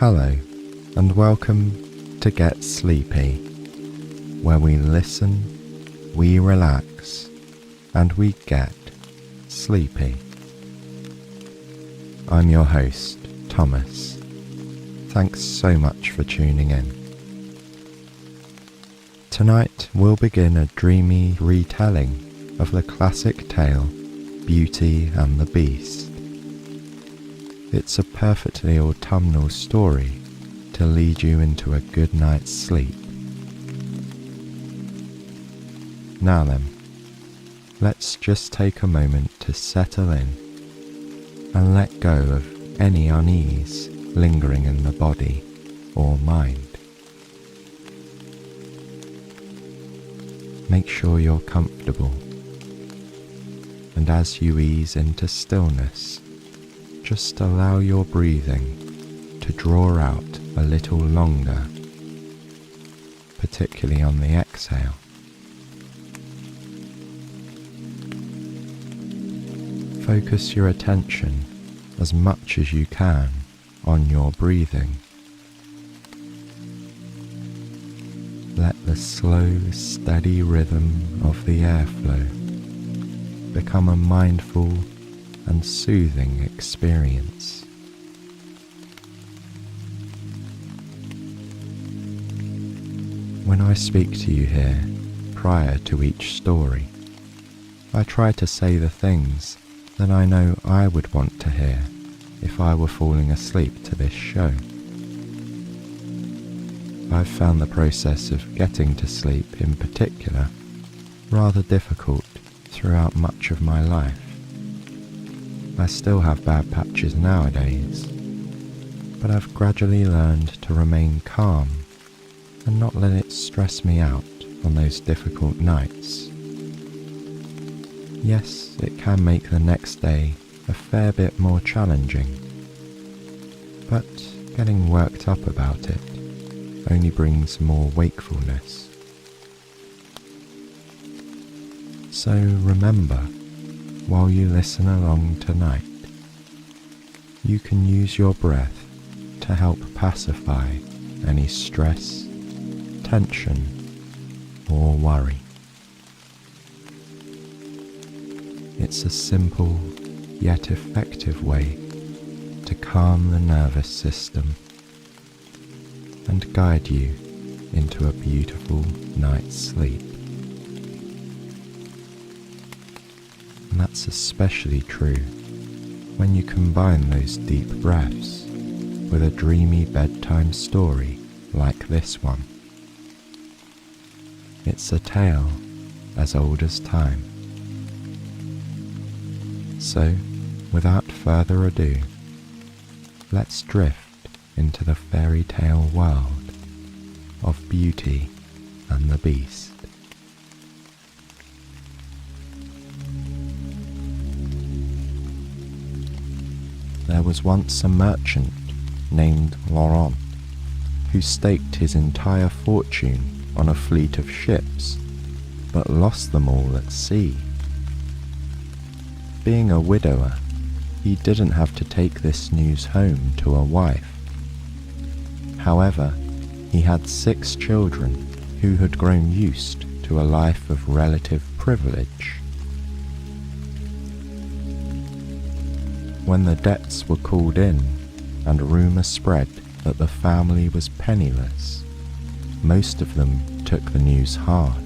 Hello, and welcome to Get Sleepy, where we listen, we relax, and we get sleepy. I'm your host, Thomas. Thanks so much for tuning in. Tonight we'll begin a dreamy retelling of the classic tale Beauty and the Beast. It's a perfectly autumnal story to lead you into a good night's sleep. Now then, let's just take a moment to settle in and let go of any unease lingering in the body or mind. Make sure you're comfortable, and as you ease into stillness, just allow your breathing to draw out a little longer, particularly on the exhale. Focus your attention as much as you can on your breathing. Let the slow, steady rhythm of the airflow become a mindful and soothing experience. When I speak to you here prior to each story, I try to say the things that I know I would want to hear if I were falling asleep to this show. I've found the process of getting to sleep in particular rather difficult throughout much of my life. I still have bad patches nowadays, but I've gradually learned to remain calm and not let it stress me out on those difficult nights. Yes, it can make the next day a fair bit more challenging, but getting worked up about it only brings more wakefulness. So remember, while you listen along tonight, you can use your breath to help pacify any stress, tension, or worry. It's a simple yet effective way to calm the nervous system and guide you into a beautiful night's sleep. And that's especially true when you combine those deep breaths with a dreamy bedtime story like this one. It's a tale as old as time. So, without further ado, let's drift into the fairy tale world of Beauty and the Beast. There was once a merchant named Laurent who staked his entire fortune on a fleet of ships, but lost them all at sea. Being a widower, he didn't have to take this news home to a wife. However, he had 6 children who had grown used to a life of relative privilege. When the debts were called in and rumour spread that the family was penniless, most of them took the news hard.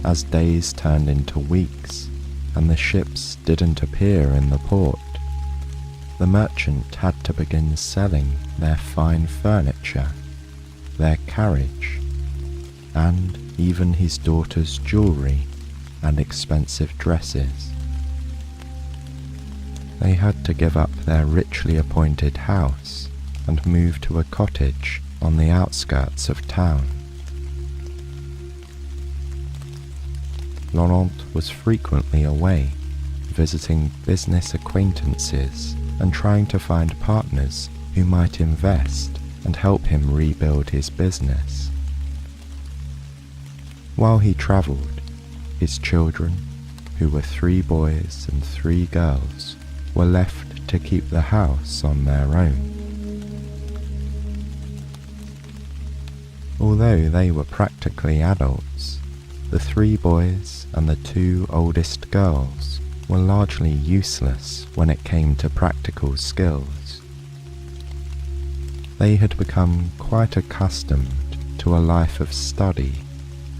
As days turned into weeks and the ships didn't appear in the port, the merchant had to begin selling their fine furniture, their carriage, and even his daughter's jewellery and expensive dresses. They had to give up their richly appointed house and move to a cottage on the outskirts of town. Laurent was frequently away, visiting business acquaintances and trying to find partners who might invest and help him rebuild his business. While he travelled, his children, who were 3 boys and 3 girls, were left to keep the house on their own. Although they were practically adults, the 3 boys and the 2 oldest girls were largely useless when it came to practical skills. They had become quite accustomed to a life of study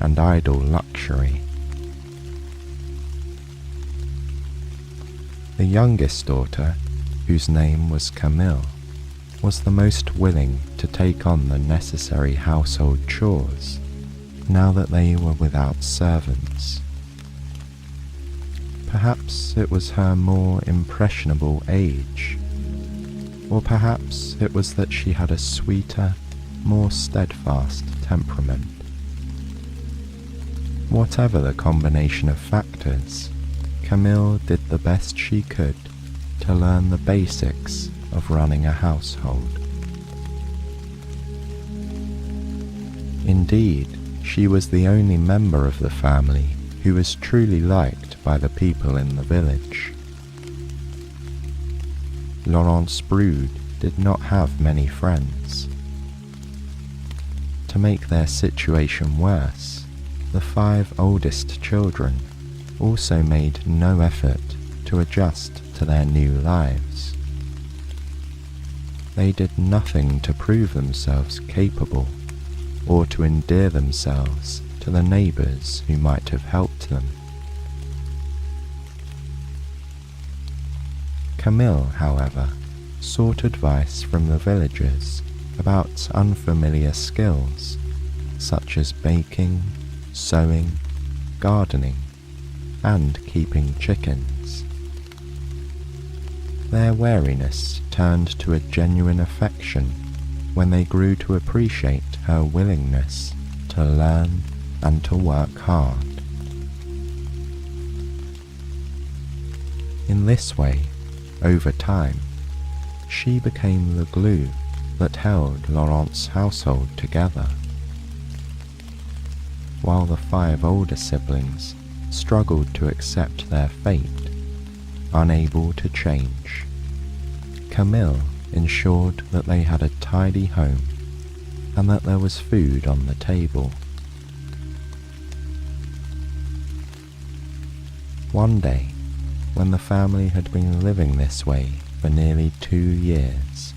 and idle luxury. The youngest daughter, whose name was Camille, was the most willing to take on the necessary household chores now that they were without servants. Perhaps it was her more impressionable age, or perhaps it was that she had a sweeter, more steadfast temperament. Whatever the combination of factors, Camille did the best she could to learn the basics of running a household. Indeed, she was the only member of the family who was truly liked by the people in the village. Laurent's brood did not have many friends. To make their situation worse, the 5 oldest children also made no effort to adjust to their new lives. They did nothing to prove themselves capable or to endear themselves to the neighbours who might have helped them. Camille, however, sought advice from the villagers about unfamiliar skills such as baking, sewing, gardening, and keeping chickens. Their wariness turned to a genuine affection when they grew to appreciate her willingness to learn and to work hard. In this way, over time, she became the glue that held Laurent's household together. While the 5 older siblings struggled to accept their fate, unable to change, Camille ensured that they had a tidy home and that there was food on the table. One day, when the family had been living this way for nearly 2 years,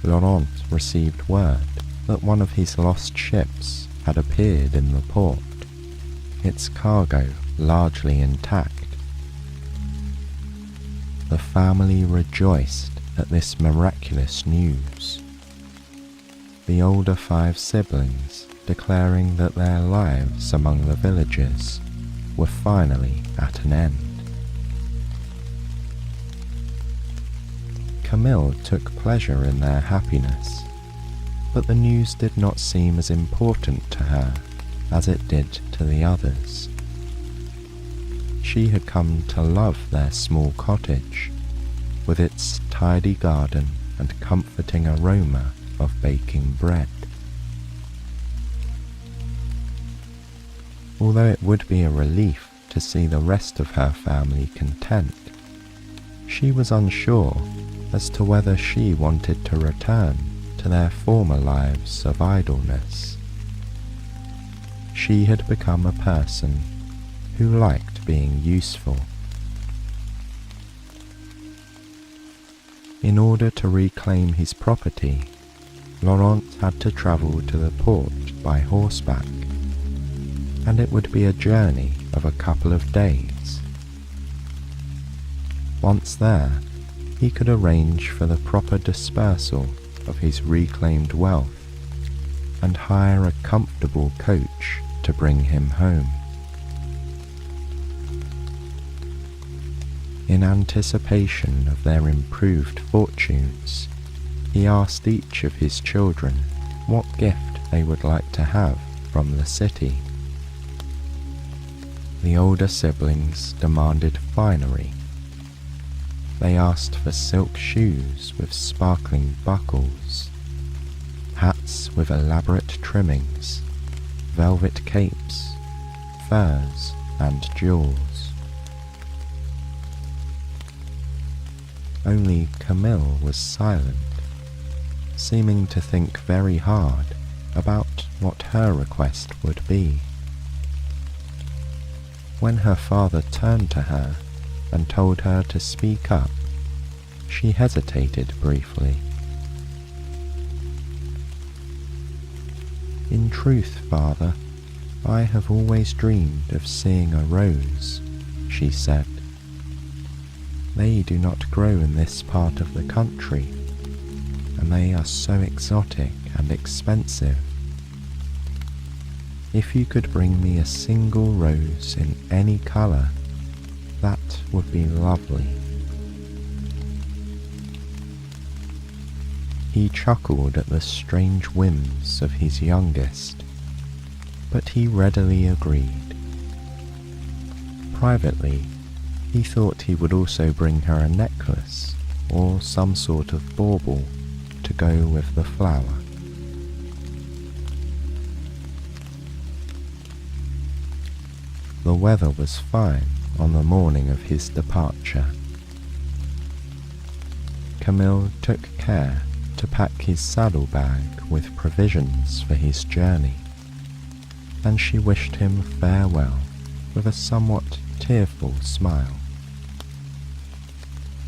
Laurent received word that one of his lost ships had appeared in the port, its cargo largely intact. The family rejoiced at this miraculous news, the older 5 siblings declaring that their lives among the villagers were finally at an end. Camille took pleasure in their happiness, but the news did not seem as important to her as it did to the others. She had come to love their small cottage, with its tidy garden and comforting aroma of baking bread. Although it would be a relief to see the rest of her family content, she was unsure as to whether she wanted to return to their former lives of idleness. She had become a person who liked being useful. In order to reclaim his property, Laurent had to travel to the port by horseback, and it would be a journey of a couple of days. Once there, he could arrange for the proper dispersal of his reclaimed wealth and hire a comfortable coach to bring him home. In anticipation of their improved fortunes, he asked each of his children what gift they would like to have from the city. The older siblings demanded finery. They asked for silk shoes with sparkling buckles, hats with elaborate trimmings, velvet capes, furs, and jewels. Only Camille was silent, seeming to think very hard about what her request would be. When her father turned to her and told her to speak up, she hesitated briefly. "In truth, father, I have always dreamed of seeing a rose," she said. "They do not grow in this part of the country, and they are so exotic and expensive. If you could bring me a single rose in any color, that would be lovely." He chuckled at the strange whims of his youngest, but he readily agreed. Privately, he thought he would also bring her a necklace or some sort of bauble to go with the flower. The weather was fine on the morning of his departure. Camille took care to pack his saddlebag with provisions for his journey, and she wished him farewell with a somewhat tearful smile.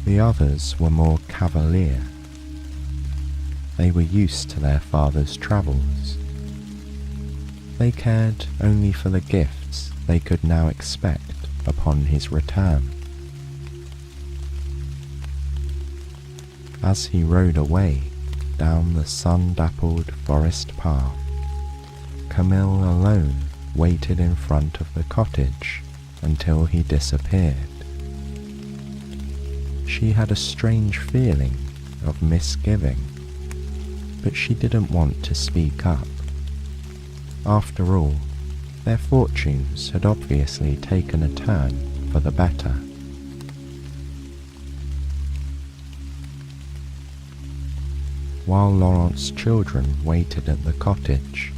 The others were more cavalier. They were used to their father's travels. They cared only for the gifts they could now expect upon his return. As he rode away down the sun-dappled forest path, Camille alone waited in front of the cottage until he disappeared. She had a strange feeling of misgiving, but she didn't want to speak up. After all, their fortunes had obviously taken a turn for the better. While Laurent's children waited at the cottage,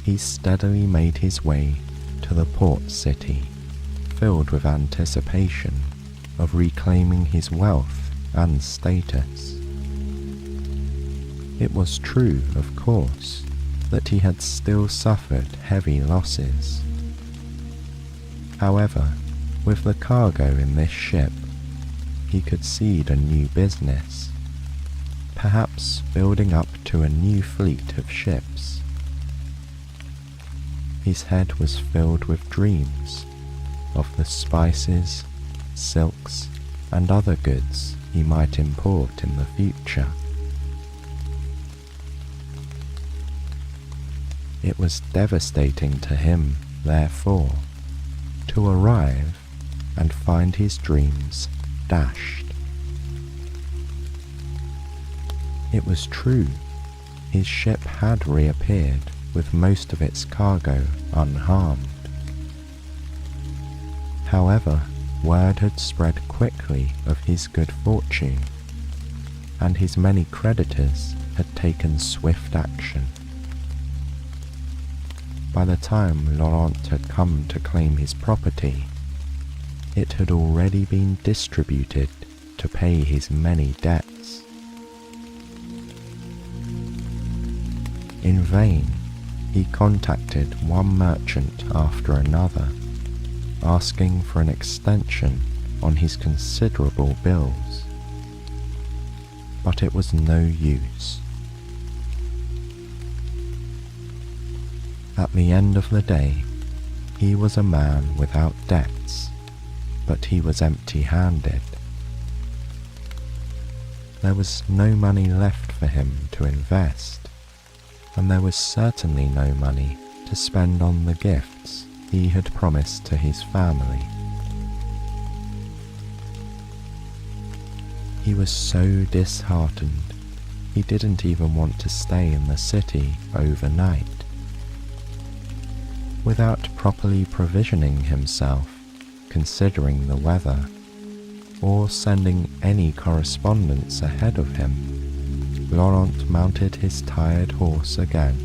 he steadily made his way to the port city, filled with anticipation of reclaiming his wealth and status. It was true, of course, that he had still suffered heavy losses. However, with the cargo in this ship, he could seed a new business, perhaps building up to a new fleet of ships. His head was filled with dreams of the spices, silks, and other goods he might import in the future. It was devastating to him, therefore, to arrive and find his dreams dashed. It was true, his ship had reappeared with most of its cargo unharmed. However, word had spread quickly of his good fortune, and his many creditors had taken swift action. By the time Laurent had come to claim his property, it had already been distributed to pay his many debts. In vain, he contacted one merchant after another, asking for an extension on his considerable bills. But it was no use. At the end of the day, he was a man without debts, but he was empty-handed. There was no money left for him to invest, and there was certainly no money to spend on the gifts he had promised to his family. He was so disheartened, he didn't even want to stay in the city overnight. Without properly provisioning himself, considering the weather, or sending any correspondence ahead of him, Laurent mounted his tired horse again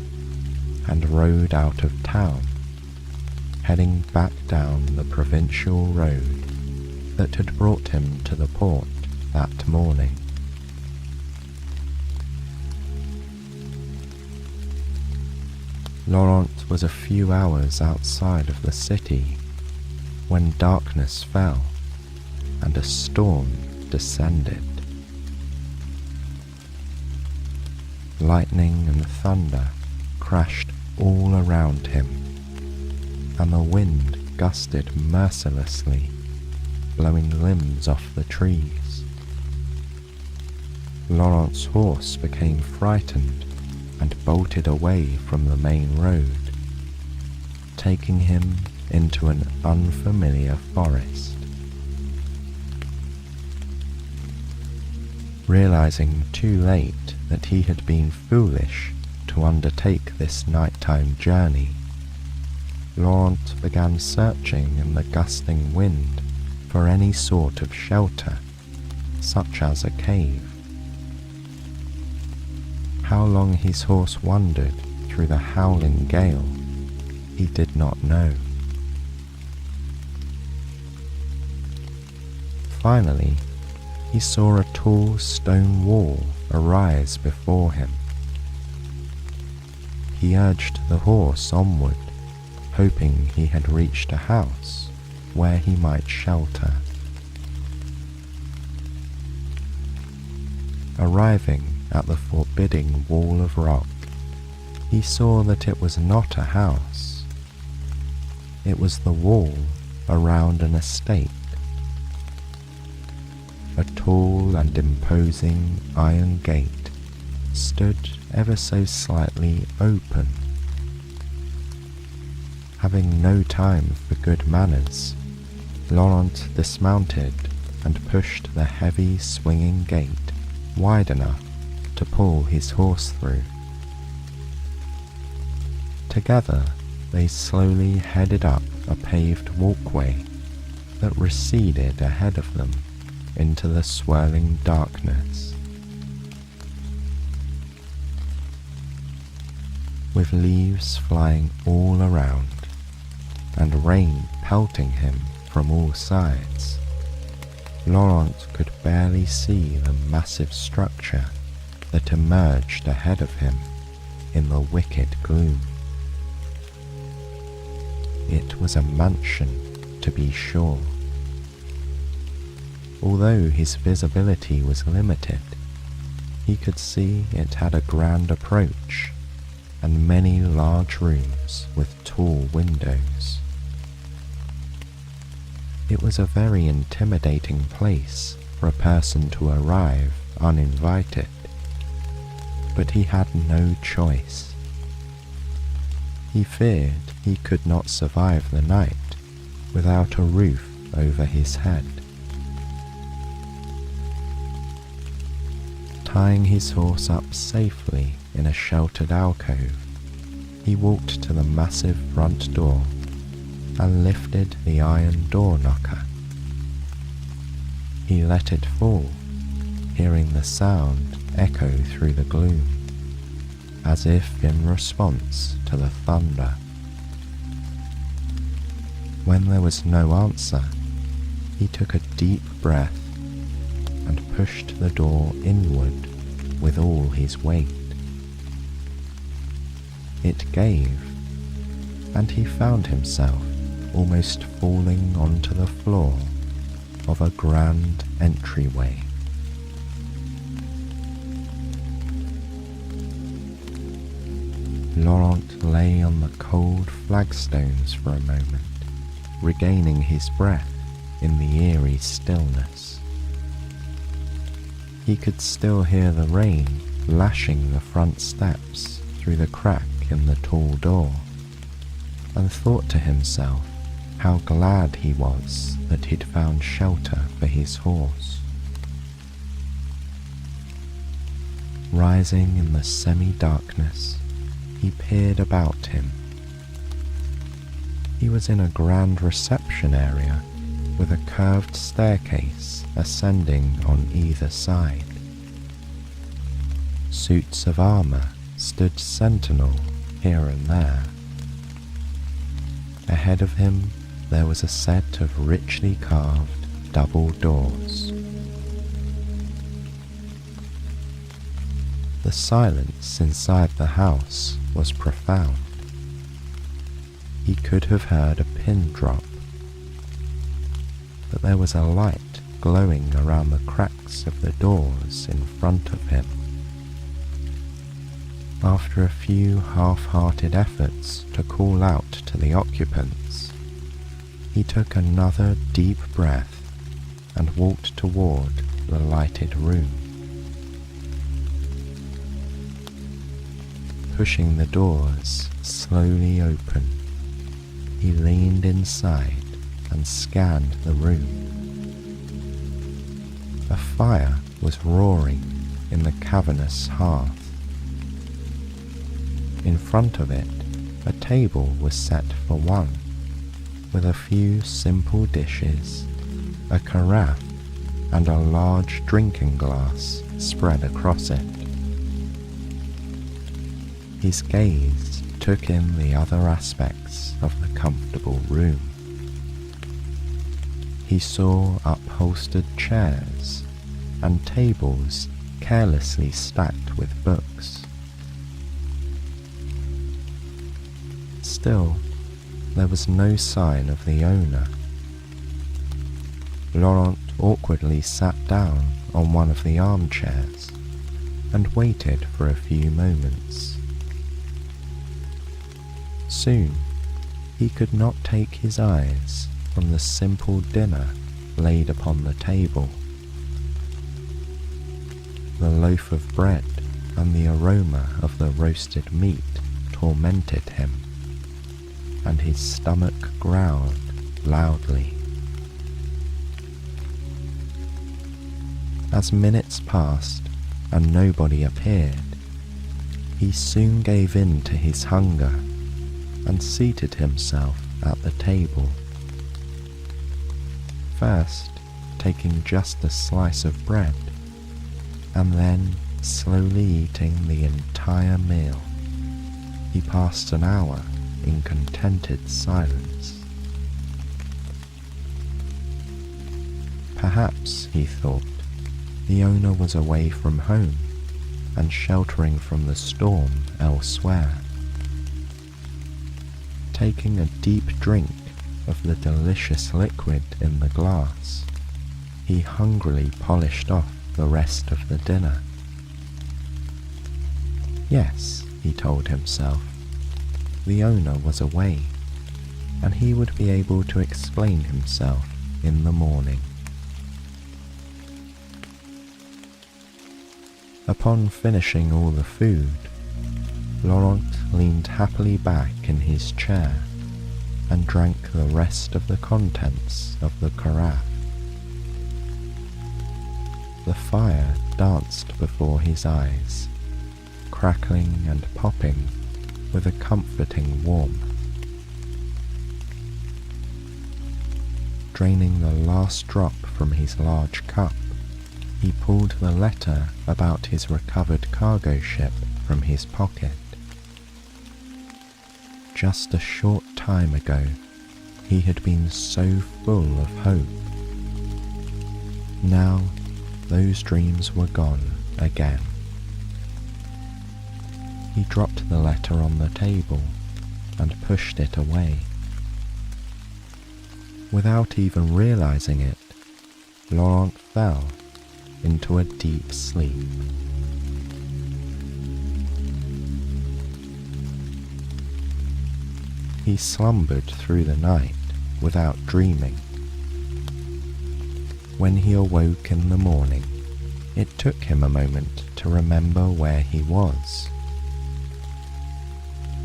and rode out of town, heading back down the provincial road that had brought him to the port that morning. Laurent was a few hours outside of the city when darkness fell and a storm descended. Lightning and thunder crashed all around him, and the wind gusted mercilessly, blowing limbs off the trees. Laurent's horse became frightened and bolted away from the main road, taking him into an unfamiliar forest. Realizing too late that he had been foolish to undertake this nighttime journey, Laurent began searching in the gusting wind for any sort of shelter, such as a cave. How long his horse wandered through the howling gale, he did not know. Finally, he saw a tall stone wall arise before him. He urged the horse onward, hoping he had reached a house where he might shelter. Arriving at the forbidding wall of rock, he saw that it was not a house. It was the wall around an estate. A tall and imposing iron gate stood ever so slightly open. Having no time for good manners, Laurent dismounted and pushed the heavy swinging gate wide enough to pull his horse through. Together they slowly headed up a paved walkway that receded ahead of them into the swirling darkness. With leaves flying all around and rain pelting him from all sides, Laurent could barely see the massive structure that emerged ahead of him in the wicked gloom. It was a mansion, to be sure. Although his visibility was limited, he could see it had a grand approach and many large rooms with tall windows. It was a very intimidating place for a person to arrive uninvited, but he had no choice. He feared he could not survive the night without a roof over his head. Tying his horse up safely in a sheltered alcove, he walked to the massive front door and lifted the iron door knocker. He let it fall, hearing the sound echo through the gloom, as if in response to the thunder. When there was no answer, he took a deep breath and pushed the door inward with all his weight. It gave, and he found himself almost falling onto the floor of a grand entryway. Laurent lay on the cold flagstones for a moment, regaining his breath in the eerie stillness. He could still hear the rain lashing the front steps through the crack in the tall door, and thought to himself how glad he was that he'd found shelter for his horse. Rising in the semi-darkness, he peered about him. He was in a grand reception area with a curved staircase ascending on either side. Suits of armor stood sentinel here and there. Ahead of him there was a set of richly carved double doors. The silence inside the house was profound. He could have heard a pin drop, but there was a light glowing around the cracks of the doors in front of him. After a few half-hearted efforts to call out to the occupants, he took another deep breath and walked toward the lighted room. Pushing the doors slowly open, he leaned inside and scanned the room. A fire was roaring in the cavernous hearth. In front of it, a table was set for one, with a few simple dishes, a carafe, and a large drinking glass spread across it. His gaze took in the other aspects of the comfortable room. He saw upholstered chairs and tables carelessly stacked with books. Still, there was no sign of the owner. Laurent awkwardly sat down on one of the armchairs and waited for a few moments. Soon, he could not take his eyes from the simple dinner laid upon the table. The loaf of bread and the aroma of the roasted meat tormented him, and his stomach growled loudly. As minutes passed and nobody appeared, he soon gave in to his hunger and seated himself at the table. First, taking just a slice of bread, and then slowly eating the entire meal, he passed an hour in contented silence. Perhaps, he thought, the owner was away from home and sheltering from the storm elsewhere. Taking a deep drink of the delicious liquid in the glass, he hungrily polished off the rest of the dinner. Yes, he told himself, the owner was away, and he would be able to explain himself in the morning. Upon finishing all the food, Laurent leaned happily back in his chair and drank the rest of the contents of the carafe. The fire danced before his eyes, crackling and popping with a comforting warmth. Draining the last drop from his large cup, he pulled the letter about his recovered cargo ship from his pocket. Just a short time ago, he had been so full of hope. Now, those dreams were gone again. He dropped the letter on the table and pushed it away. Without even realizing it, Laurent fell into a deep sleep. He slumbered through the night without dreaming. When he awoke in the morning, it took him a moment to remember where he was.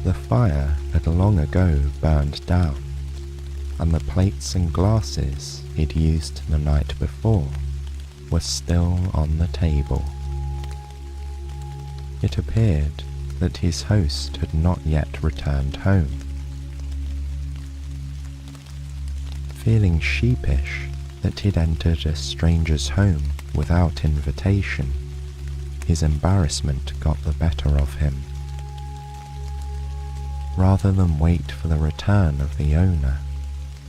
The fire had long ago burned down, and the plates and glasses he'd used the night before were still on the table. It appeared that his host had not yet returned home. Feeling sheepish that he'd entered a stranger's home without invitation, his embarrassment got the better of him. Rather than wait for the return of the owner,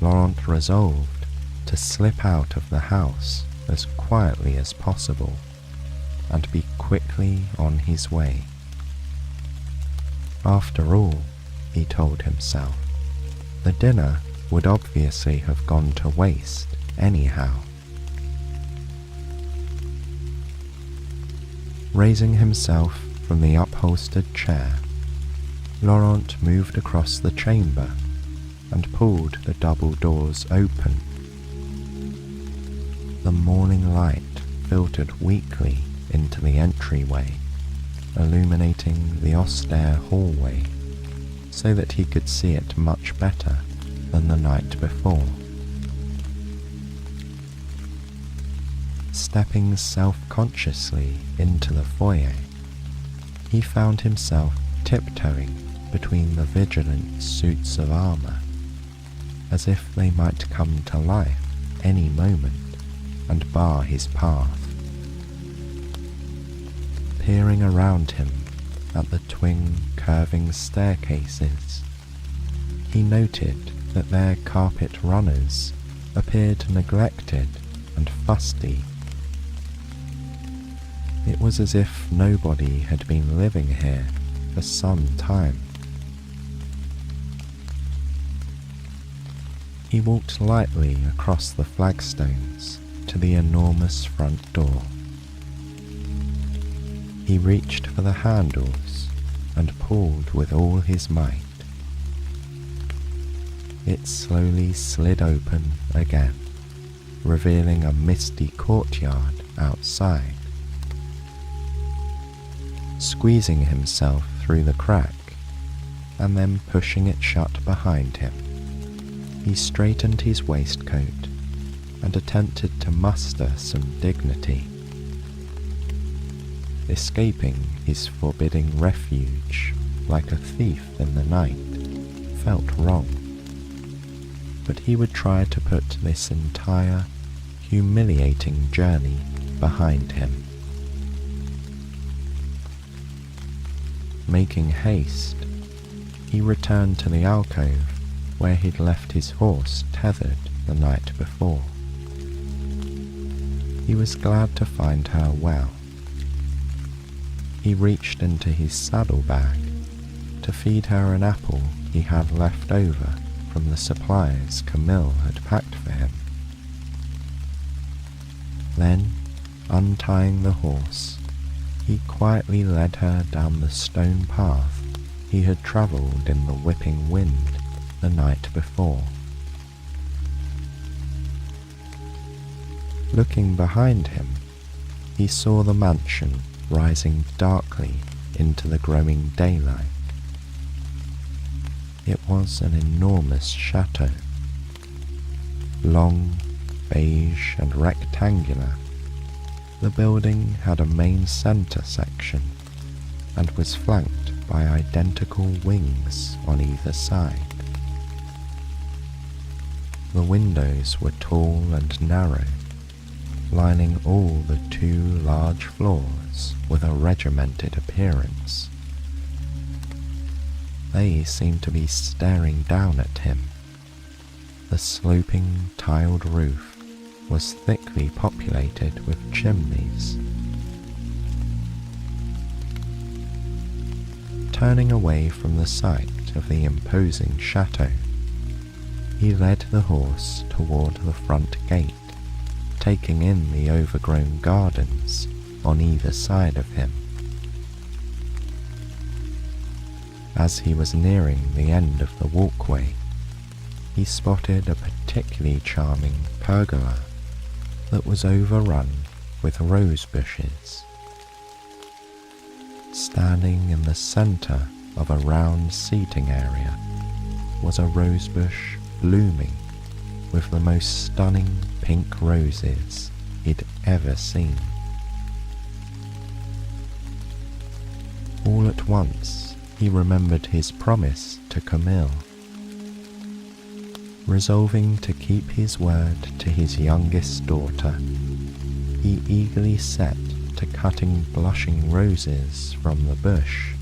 Laurent resolved to slip out of the house as quietly as possible and be quickly on his way. After all, he told himself, the dinner would obviously have gone to waste anyhow. Raising himself from the upholstered chair, Laurent moved across the chamber and pulled the double doors open. The morning light filtered weakly into the entryway, illuminating the austere hallway so that he could see it much better than the night before. Stepping self-consciously into the foyer, he found himself tiptoeing between the vigilant suits of armour, as if they might come to life any moment and bar his path. Peering around him at the twin curving staircases, he noted that their carpet runners appeared neglected and fusty. It was as if nobody had been living here for some time. He walked lightly across the flagstones to the enormous front door. He reached for the handles and pulled with all his might. It slowly slid open again, revealing a misty courtyard outside. Squeezing himself through the crack and then pushing it shut behind him, he straightened his waistcoat and attempted to muster some dignity. Escaping his forbidding refuge like a thief in the night felt wrong, but he would try to put this entire, humiliating journey behind him. Making haste, he returned to the alcove where he'd left his horse tethered the night before. He was glad to find her well. He reached into his saddlebag to feed her an apple he had left over from the supplies Camille had packed for him. Then, untying the horse, he quietly led her down the stone path he had travelled in the whipping wind the night before. Looking behind him, he saw the mansion rising darkly into the growing daylight. It was an enormous chateau, long, beige and rectangular. The building had a main centre section and was flanked by identical wings on either side. The windows were tall and narrow, lining all the 2 large floors with a regimented appearance. They seemed to be staring down at him. The sloping tiled roof was thickly populated with chimneys. Turning away from the sight of the imposing chateau, he led the horse toward the front gate, taking in the overgrown gardens on either side of him. As he was nearing the end of the walkway, he spotted a particularly charming pergola that was overrun with rose bushes. Standing in the center of a round seating area was a rosebush blooming with the most stunning pink roses he'd ever seen. All at once, he remembered his promise to Camille. Resolving to keep his word to his youngest daughter, he eagerly set to cutting blushing roses from the bush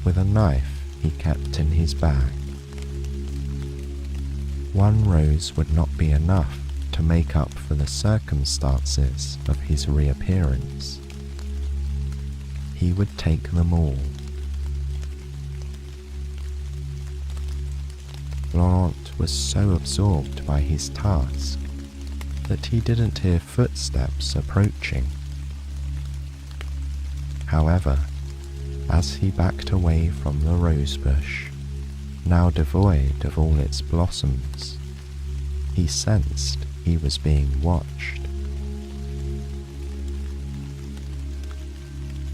with a knife he kept in his bag. One rose would not be enough to make up for the circumstances of his reappearance. he would take them all. Laurent was so absorbed by his task that he didn't hear footsteps approaching. However, as he backed away from the rosebush, now devoid of all its blossoms, he sensed he was being watched.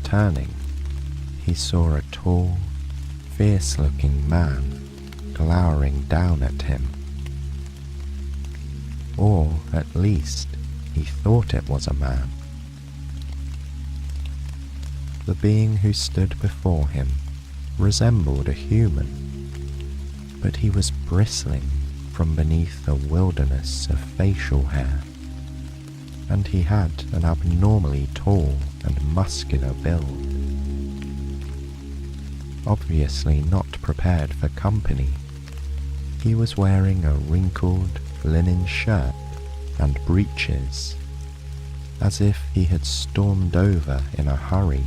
Turning, he saw a tall, fierce-looking man glowering down at him. Or, at least, he thought it was a man. The being who stood before him resembled a human, but he was bristling from beneath a wilderness of facial hair, and he had an abnormally tall and muscular build. Obviously not prepared for company, he was wearing a wrinkled linen shirt and breeches, as if he had stormed over in a hurry.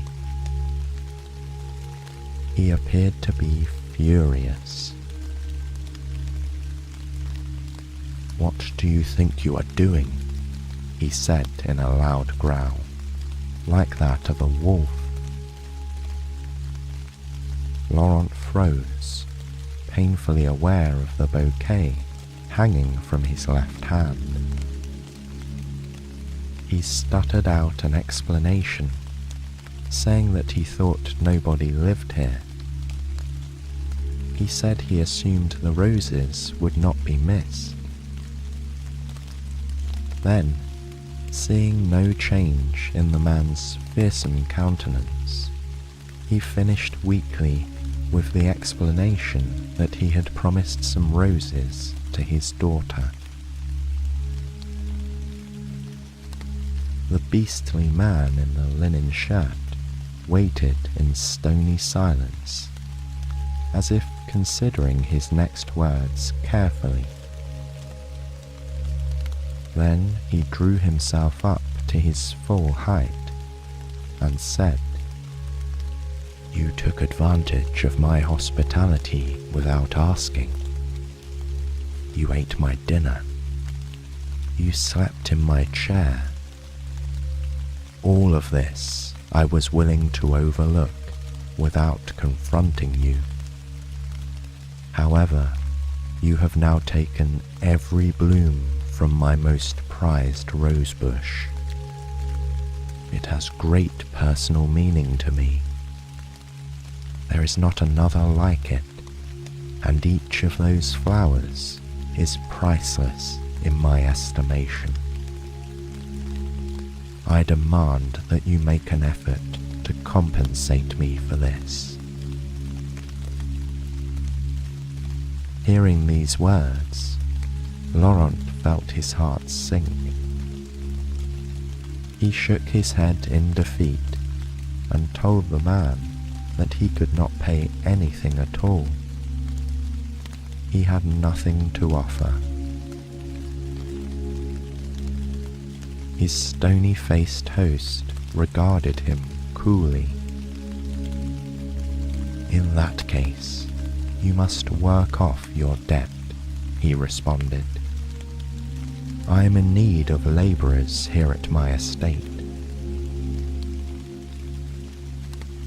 He appeared to be furious. "What do you think you are doing?" he said in a loud growl, like that of a wolf. Laurent froze, painfully aware of the bouquet hanging from his left hand. He stuttered out an explanation, saying that he thought nobody lived here. He said he assumed the roses would not be missed. Then, seeing no change in the man's fearsome countenance, he finished weakly with the explanation that he had promised some roses to his daughter. The beastly man in the linen shirt waited in stony silence, as if considering his next words carefully. Then he drew himself up to his full height and said, "You took advantage of my hospitality without asking. You ate my dinner. You slept in my chair. All of this I was willing to overlook without confronting you. However, you have now taken every bloom from my most prized rosebush. It has great personal meaning to me. There is not another like it, and each of those flowers is priceless in my estimation. I demand that you make an effort to compensate me for this." Hearing these words, Laurent felt his heart sink. He shook his head in defeat and told the man that he could not pay anything at all. He had nothing to offer. His stony-faced host regarded him coolly. "In that case, you must work off your debt," he responded. "I am in need of labourers here at my estate."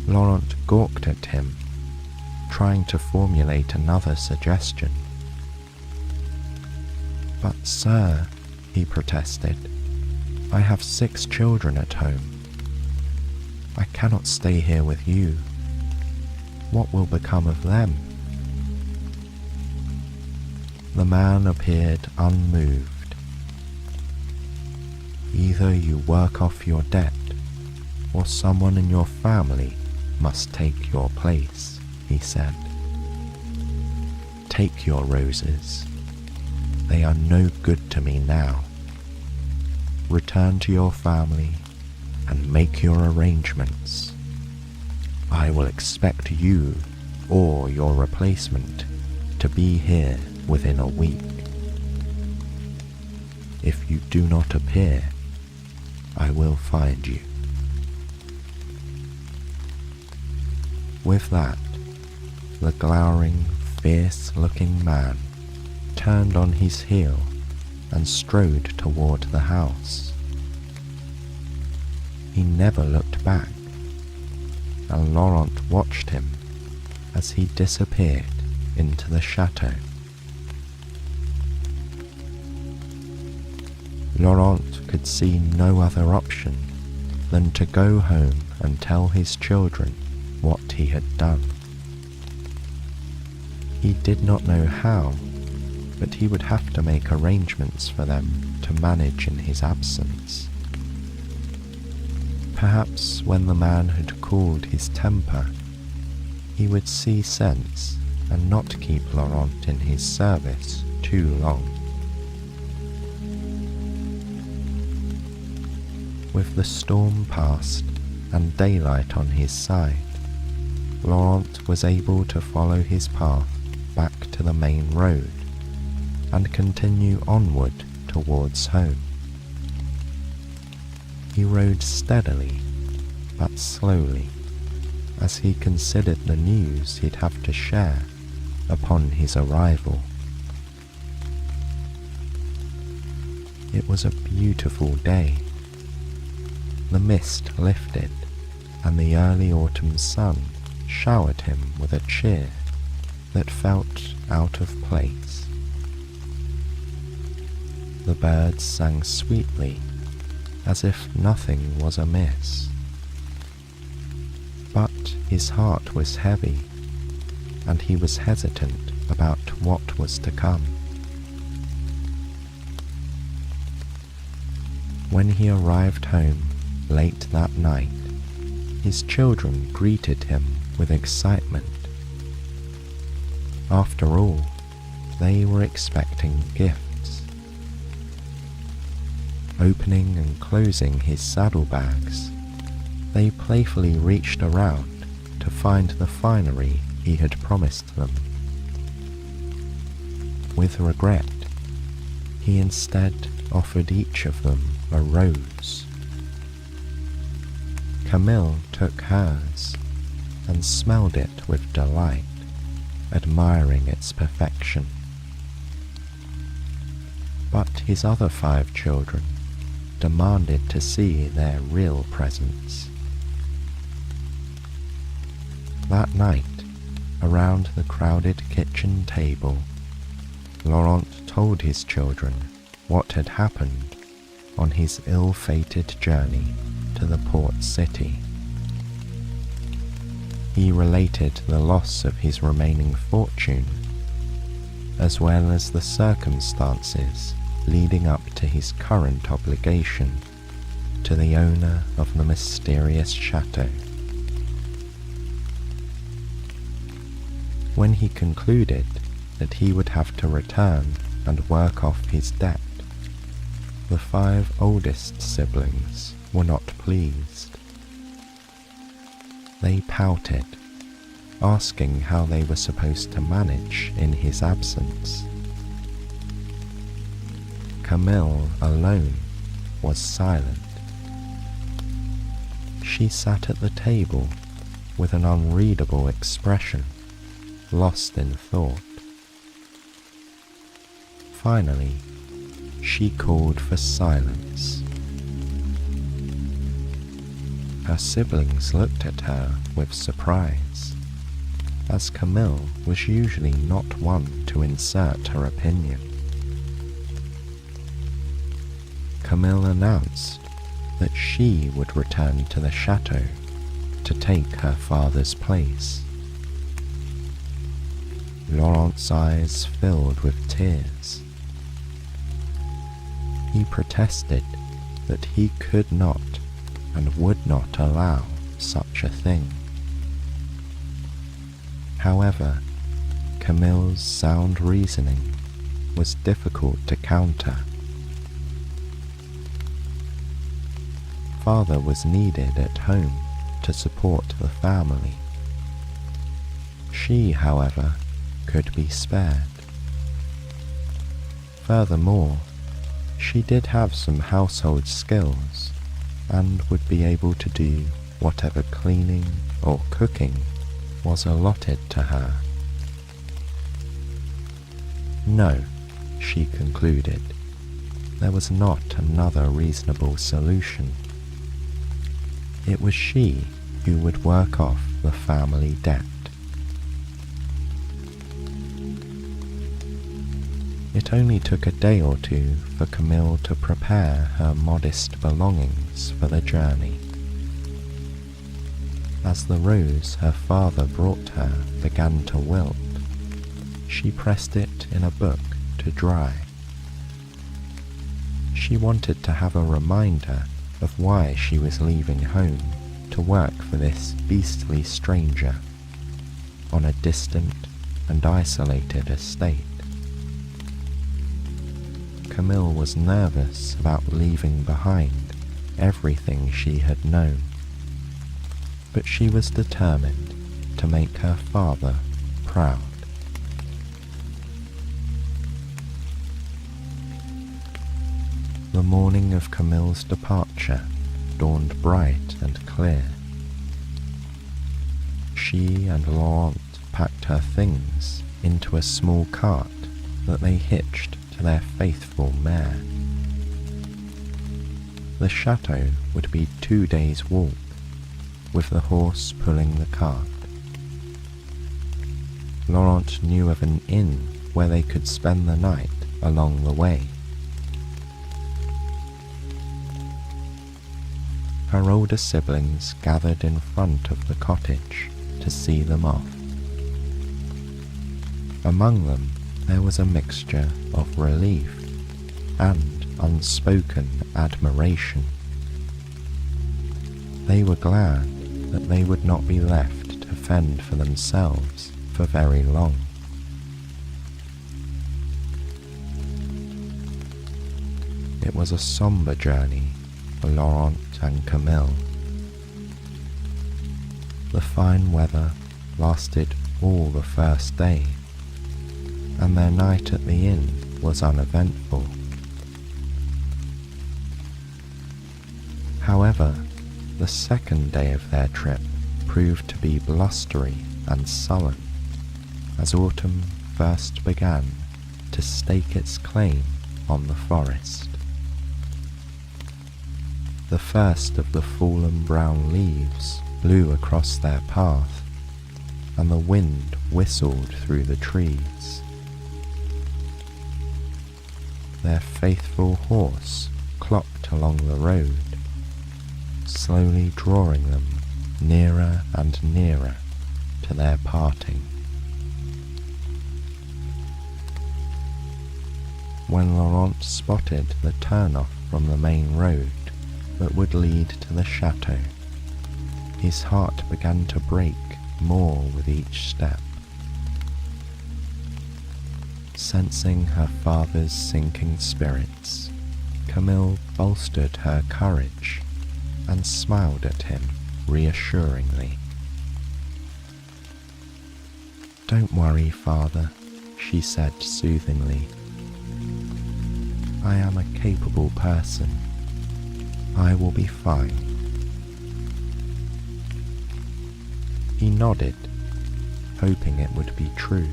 Laurent gawked at him, trying to formulate another suggestion. "But sir," he protested, "I have 6 children at home. I cannot stay here with you. What will become of them?" The man appeared unmoved. "Either you work off your debt, or someone in your family must take your place," he said. "Take your roses. They are no good to me now. Return to your family and make your arrangements. I will expect you or your replacement to be here within a week. If you do not appear, I will find you." With that, the glowering, fierce-looking man turned on his heel and strode toward the house. He never looked back, and Laurent watched him as he disappeared into the chateau. Laurent could see no other option than to go home and tell his children what he had done. He did not know how, but he would have to make arrangements for them to manage in his absence. Perhaps when the man had cooled his temper, he would see sense and not keep Laurent in his service too long. With the storm past and daylight on his side, Laurent was able to follow his path back to the main road and continue onward towards home. He rode steadily but slowly as he considered the news he'd have to share upon his arrival. It was a beautiful day. The mist lifted, and the early autumn sun showered him with a cheer that felt out of place. The birds sang sweetly, as if nothing was amiss. But his heart was heavy, and he was hesitant about what was to come. When he arrived home late that night, his children greeted him with excitement. After all, they were expecting gifts. Opening and closing his saddlebags, they playfully reached around to find the finery he had promised them. With regret, he instead offered each of them a rose. Camille took hers and smelled it with delight, admiring its perfection. But his other 5 children demanded to see their real presents. That night, around the crowded kitchen table, Laurent told his children what had happened on his ill-fated journey to the port city. He related the loss of his remaining fortune, as well as the circumstances leading up to his current obligation to the owner of the mysterious chateau. When he concluded that he would have to return and work off his debt, the 5 oldest siblings were not pleased. They pouted, asking how they were supposed to manage in his absence. Camille alone was silent. She sat at the table with an unreadable expression, lost in thought. Finally, she called for silence. Her siblings looked at her with surprise, as Camille was usually not one to insert her opinion. Camille announced that she would return to the chateau to take her father's place. Laurent's eyes filled with tears. He protested that he could not and would not allow such a thing. However, Camille's sound reasoning was difficult to counter. Father was needed at home to support the family. She, however, could be spared. Furthermore, she did have some household skills and would be able to do whatever cleaning or cooking was allotted to her. No, she concluded, there was not another reasonable solution. It was she who would work off the family debt. It only took a day or two for Camille to prepare her modest belongings for the journey. As the rose her father brought her began to wilt, she pressed it in a book to dry. She wanted to have a reminder of why she was leaving home to work for this beastly stranger on a distant and isolated estate. Camille was nervous about leaving behind everything she had known, but she was determined to make her father proud. The morning of Camille's departure dawned bright and clear. She and Laurent packed her things into a small cart that they hitched to their faithful mare. The chateau would be 2 days' walk, with the horse pulling the cart. Laurent knew of an inn where they could spend the night along the way. Her older siblings gathered in front of the cottage to see them off. Among them there was a mixture of relief and unspoken admiration. They were glad that they would not be left to fend for themselves for very long. It was a somber journey for Laurent and Camille. The fine weather lasted all the first day, and their night at the inn was uneventful. However, the second day of their trip proved to be blustery and sullen, as autumn first began to stake its claim on the forest. The first of the fallen brown leaves blew across their path, and the wind whistled through the trees. Their faithful horse clopped along the road, slowly drawing them nearer and nearer to their parting. When Laurent spotted the turn-off from the main road that would lead to the chateau, his heart began to break more with each step. Sensing her father's sinking spirits, Camille bolstered her courage and smiled at him reassuringly. "Don't worry, father," she said soothingly. "I am a capable person. I will be fine." He nodded, hoping it would be true.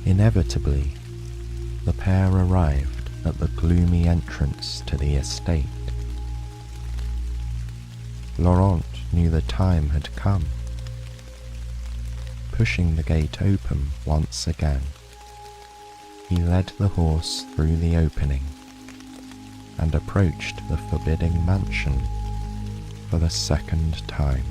Inevitably, the pair arrived at the gloomy entrance to the estate. Laurent knew the time had come. Pushing the gate open once again, he led the horse through the opening and approached the forbidding mansion for the second time.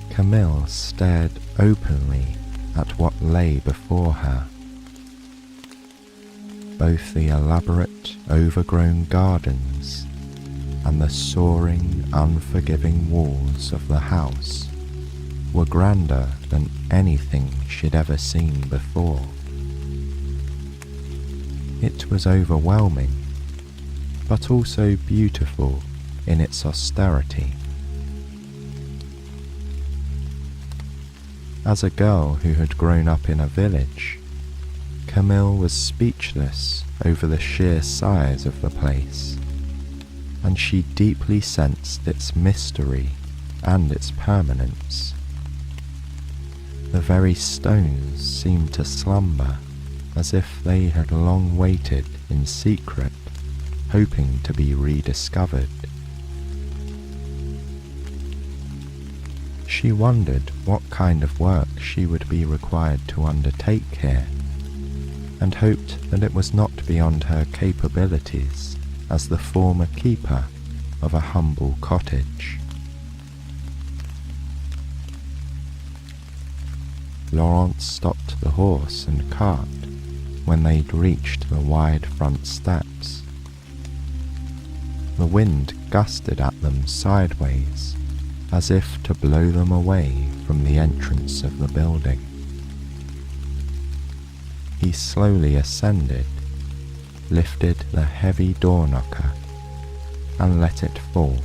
Camille stared openly at what lay before her. Both the elaborate, overgrown gardens and the soaring, unforgiving walls of the house were grander than anything she'd ever seen before. It was overwhelming, but also beautiful in its austerity. As a girl who had grown up in a village, Camille was speechless over the sheer size of the place, and she deeply sensed its mystery and its permanence. The very stones seemed to slumber as if they had long waited in secret, hoping to be rediscovered. She wondered what kind of work she would be required to undertake here, and hoped that it was not beyond her capabilities as the former keeper of a humble cottage. Laurent stopped the horse and cart when they'd reached the wide front steps. The wind gusted at them sideways, as if to blow them away from the entrance of the building. He slowly ascended, lifted the heavy door knocker, and let it fall.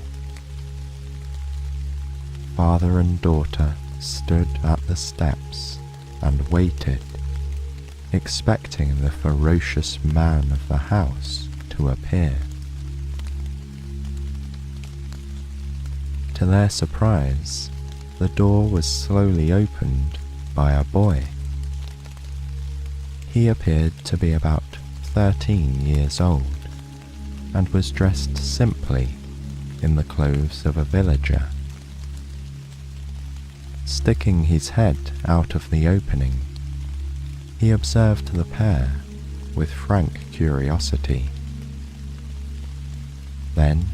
Father and daughter stood at the steps and waited, expecting the ferocious man of the house to appear. To their surprise, the door was slowly opened by a boy. He appeared to be about 13 years old, and was dressed simply in the clothes of a villager. Sticking his head out of the opening, he observed the pair with frank curiosity. Then,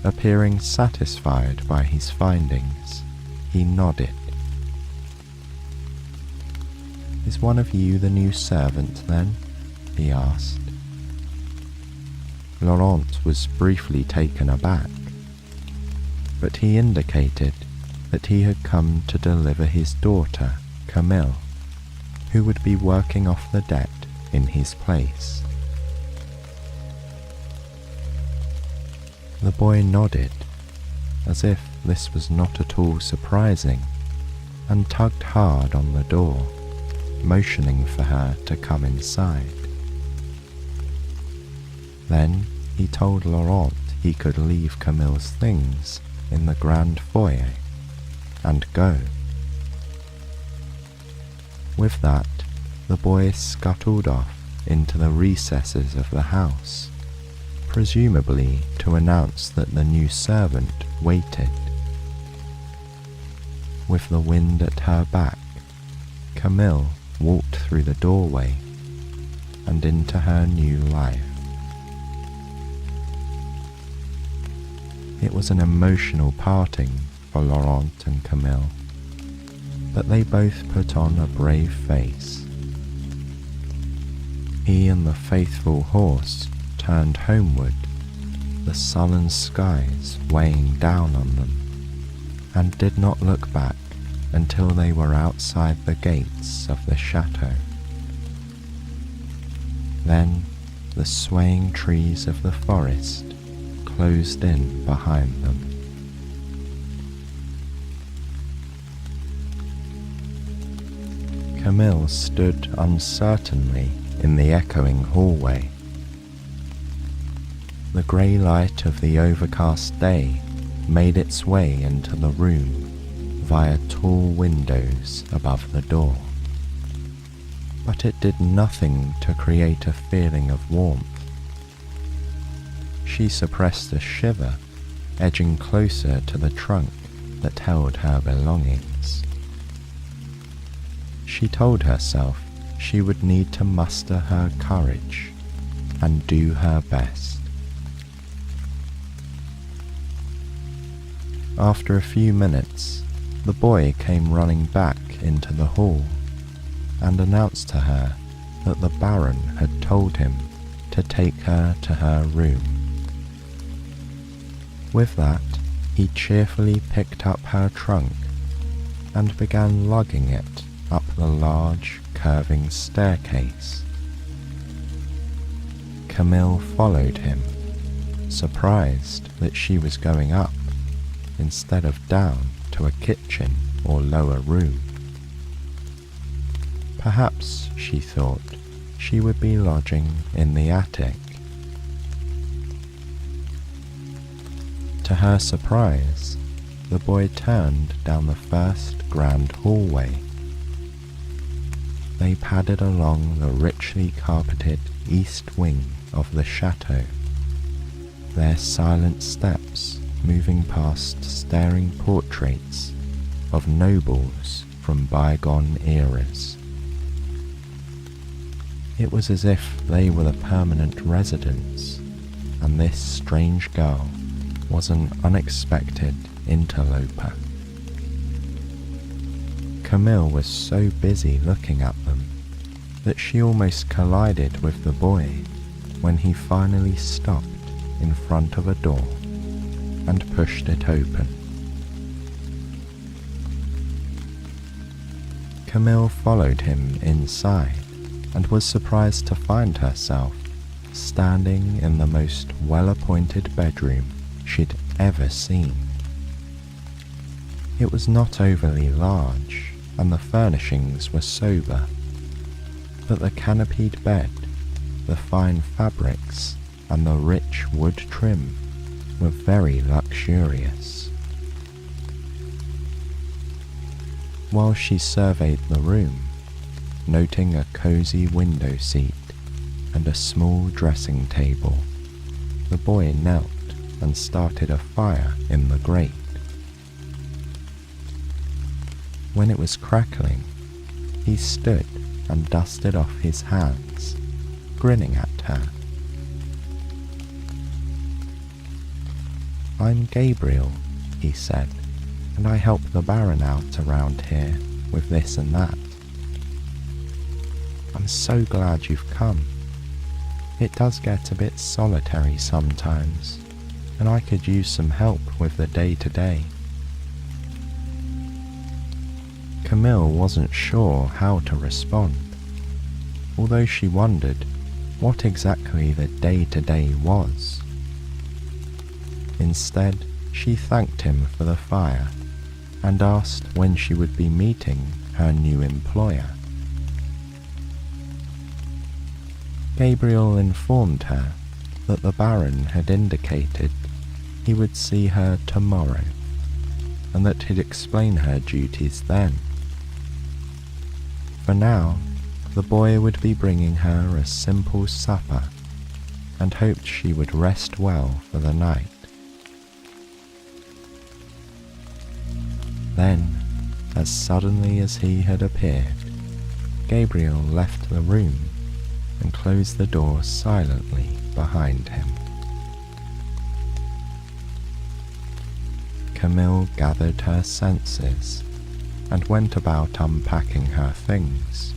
appearing satisfied by his findings, he nodded. "Is one of you the new servant, then?" he asked. Laurent was briefly taken aback, but he indicated that he had come to deliver his daughter, Camille, who would be working off the debt in his place. The boy nodded, as if this was not at all surprising, and tugged hard on the door, motioning for her to come inside. Then he told Laurent he could leave Camille's things in the grand foyer and go. With that, the boy scuttled off into the recesses of the house, presumably to announce that the new servant waited. With the wind at her back, Camille walked through the doorway and into her new life. It was an emotional parting for Laurent and Camille, but they both put on a brave face. He and the faithful horse turned homeward, the sullen skies weighing down on them, and did not look back until they were outside the gates of the chateau. Then the swaying trees of the forest closed in behind them. Camille stood uncertainly in the echoing hallway. The grey light of the overcast day made its way into the room via tall windows above the door, but it did nothing to create a feeling of warmth. She suppressed a shiver, edging closer to the trunk that held her belongings. She told herself she would need to muster her courage and do her best. After a few minutes, the boy came running back into the hall and announced to her that the Baron had told him to take her to her room. With that, he cheerfully picked up her trunk and began lugging it up the large, curving staircase. Camille followed him, surprised that she was going up instead of down to a kitchen or lower room. Perhaps, she thought, she would be lodging in the attic. To her surprise, the boy turned down the first grand hallway. They padded along the richly carpeted east wing of the chateau, their silent steps moving past staring portraits of nobles from bygone eras. It was as if they were the permanent residents, and this strange girl was an unexpected interloper. Camille was so busy looking at them that she almost collided with the boy when he finally stopped in front of a door and pushed it open. Camille followed him inside and was surprised to find herself standing in the most well-appointed bedroom she'd ever seen. It was not overly large, and the furnishings were sober, but the canopied bed, the fine fabrics, and the rich wood trim were very luxurious. While she surveyed the room, noting a cozy window seat and a small dressing table, the boy knelt and started a fire in the grate. When it was crackling, he stood and dusted off his hands, grinning at her. "I'm Gabriel," he said, "and I help the Baron out around here with this and that. I'm so glad you've come. It does get a bit solitary sometimes, and I could use some help with the day-to-day." Camille wasn't sure how to respond, although she wondered what exactly the day-to-day was. Instead, she thanked him for the fire and asked when she would be meeting her new employer. Gabriel informed her that the Baron had indicated he would see her tomorrow, and that he'd explain her duties then. For now, the boy would be bringing her a simple supper, and hoped she would rest well for the night. Then, as suddenly as he had appeared, Gabriel left the room and closed the door silently behind him. Camille gathered her senses and went about unpacking her things.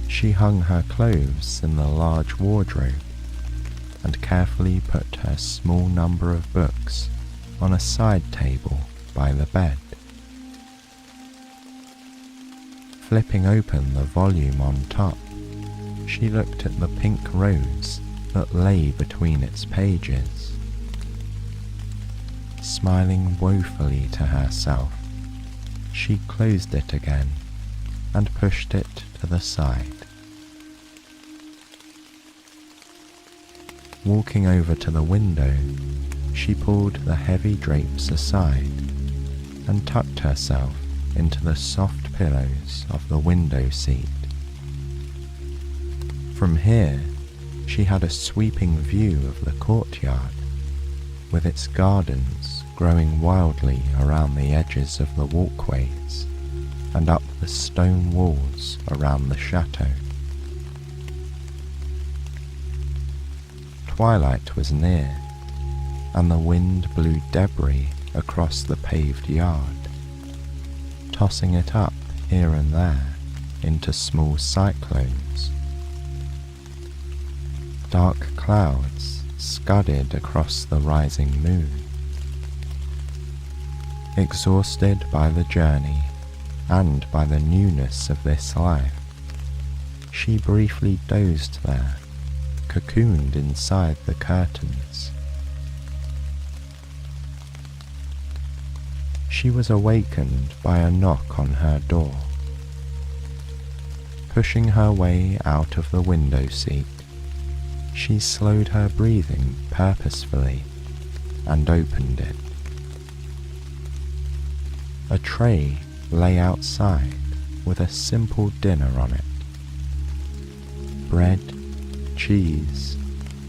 She hung her clothes in the large wardrobe and carefully put her small number of books on a side table by the bed. Flipping open the volume on top, she looked at the pink rose that lay between its pages. Smiling woefully to herself, she closed it again and pushed it to the side. Walking over to the window, she pulled the heavy drapes aside and tucked herself into the soft pillows of the window seat. From here, she had a sweeping view of the courtyard, with its gardens growing wildly around the edges of the walkways and up the stone walls around the chateau. Twilight was near, and the wind blew debris across the paved yard, tossing it up here and there into small cyclones. Dark clouds scudded across the rising moon. Exhausted by the journey and by the newness of this life, she briefly dozed there, cocooned inside the curtains. She was awakened by a knock on her door. Pushing her way out of the window seat, she slowed her breathing purposefully and opened it. A tray lay outside with a simple dinner on it. Bread, cheese,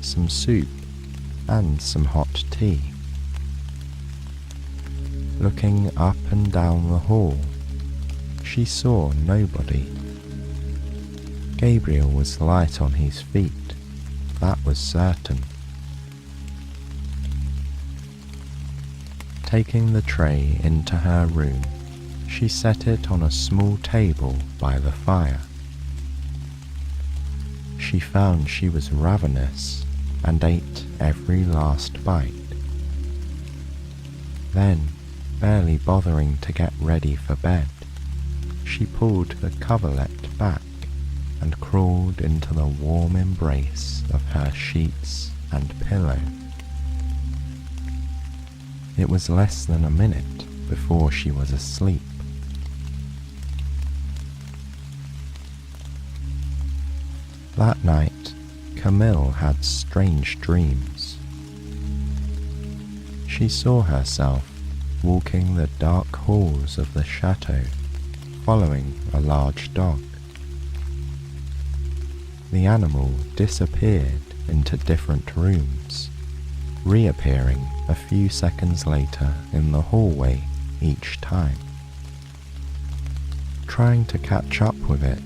some soup, and some hot tea. Looking up and down the hall, she saw nobody. Gabriel was light on his feet, that was certain. Taking the tray into her room, she set it on a small table by the fire. She found she was ravenous and ate every last bite. Then, barely bothering to get ready for bed, she pulled the coverlet back and crawled into the warm embrace of her sheets and pillow. It was less than a minute before she was asleep. That night, Camille had strange dreams. She saw herself walking the dark halls of the chateau, following a large dog. The animal disappeared into different rooms, reappearing a few seconds later in the hallway each time. Trying to catch up with it,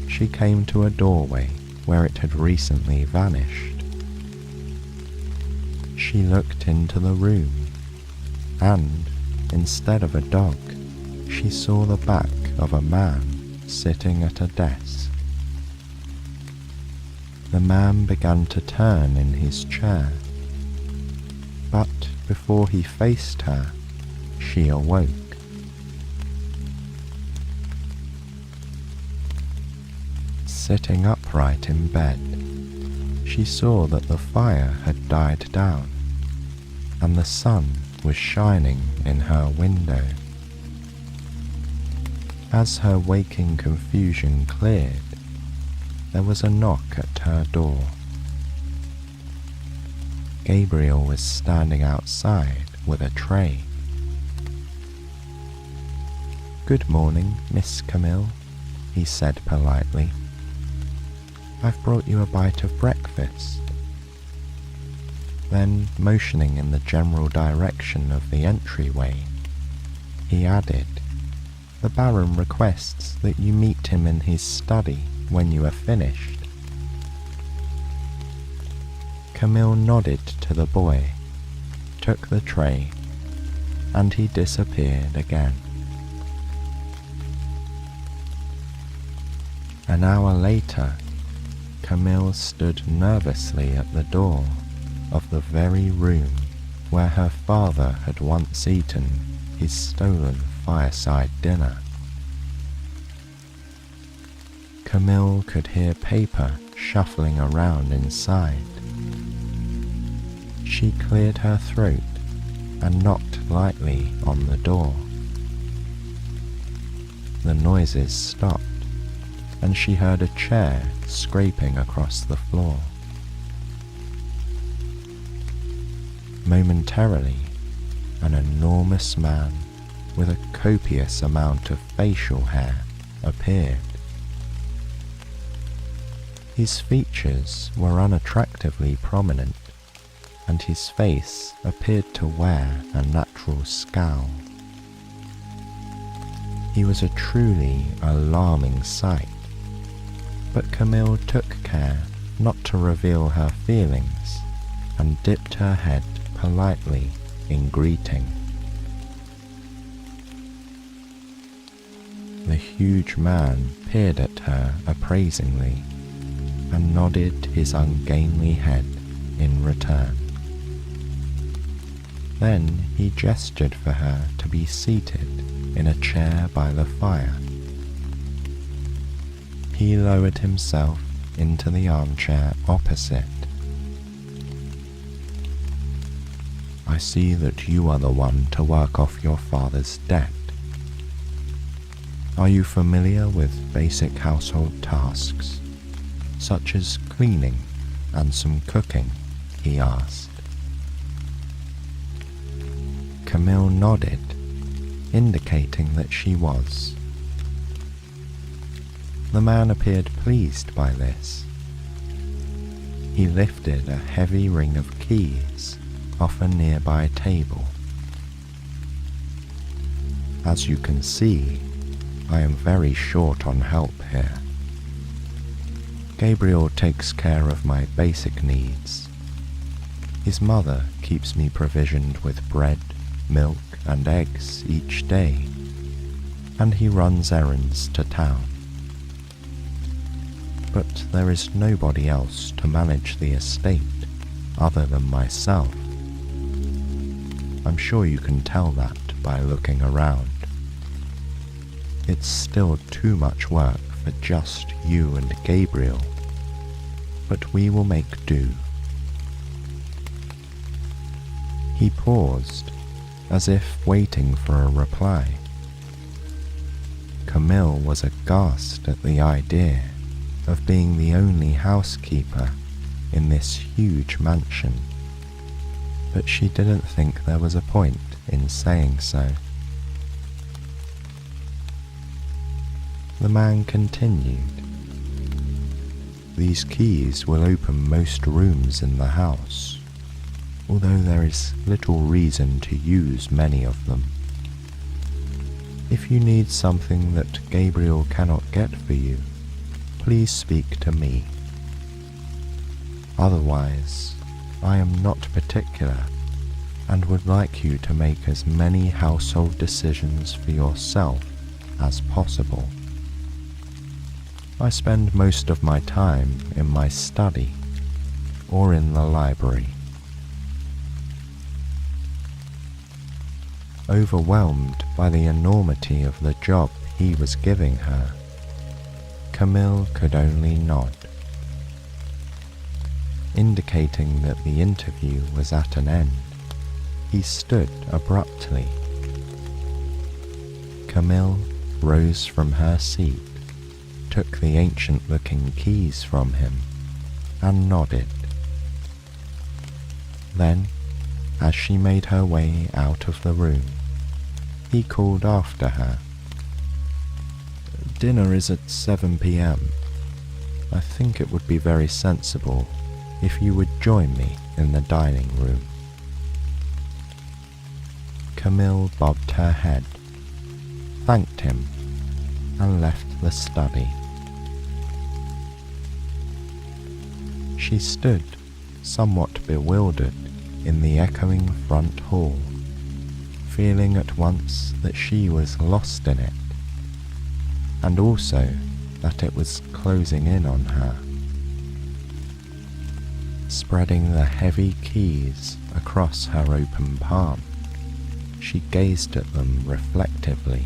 she came to a doorway where it had recently vanished. She looked into the room, and instead of a dog, she saw the back of a man sitting at a desk. The man began to turn in his chair, but before he faced her, she awoke. Sitting upright in bed, she saw that the fire had died down, and the sun was shining in her window. As her waking confusion cleared, there was a knock at her door. Gabriel was standing outside with a tray. "Good morning, Miss Camille," he said politely. "I've brought you a bite of breakfast." Then, motioning in the general direction of the entryway, he added, "The Baron requests that you meet him in his study when you are finished." Camille nodded to the boy, took the tray, and he disappeared again. An hour later, Camille stood nervously at the door of the very room where her father had once eaten his stolen fireside dinner. Camille could hear paper shuffling around inside. She cleared her throat and knocked lightly on the door. The noises stopped, and she heard a chair scraping across the floor. Momentarily, an enormous man with a copious amount of facial hair appeared. His features were unattractively prominent, and his face appeared to wear a natural scowl. He was a truly alarming sight, but Camille took care not to reveal her feelings and dipped her head politely in greeting. The huge man peered at her appraisingly and nodded his ungainly head in return. Then he gestured for her to be seated in a chair by the fire. He lowered himself into the armchair opposite. "I see that you are the one to work off your father's debt." Are you familiar with basic household tasks, such as cleaning and some cooking? He asked. Camille nodded, indicating that she was. The man appeared pleased by this. He lifted a heavy ring of keys off a nearby table. As you can see, I am very short on help here. Gabriel takes care of my basic needs. His mother keeps me provisioned with bread, milk, and eggs each day, and he runs errands to town. But there is nobody else to manage the estate other than myself. I'm sure you can tell that by looking around. It's still too much work for just you and Gabriel, but we will make do. He paused, as if waiting for a reply. Camille was aghast at the idea of being the only housekeeper in this huge mansion, but she didn't think there was a point in saying so. The man continued. These keys will open most rooms in the house, although there is little reason to use many of them. If you need something that Gabriel cannot get for you, please speak to me. Otherwise, I am not particular and would like you to make as many household decisions for yourself as possible. I spend most of my time in my study or in the library. Overwhelmed by the enormity of the job he was giving her, Camille could only nod. Indicating that the interview was at an end, he stood abruptly. Camille rose from her seat, took the ancient-looking keys from him, and nodded. Then, as she made her way out of the room, he called after her. Dinner is at 7 p.m. I think it would be very sensible if you would join me in the dining room. Camille bobbed her head, thanked him, and left the study. She stood, somewhat bewildered, in the echoing front hall, feeling at once that she was lost in it, and also that it was closing in on her. Spreading the heavy keys across her open palm, she gazed at them reflectively.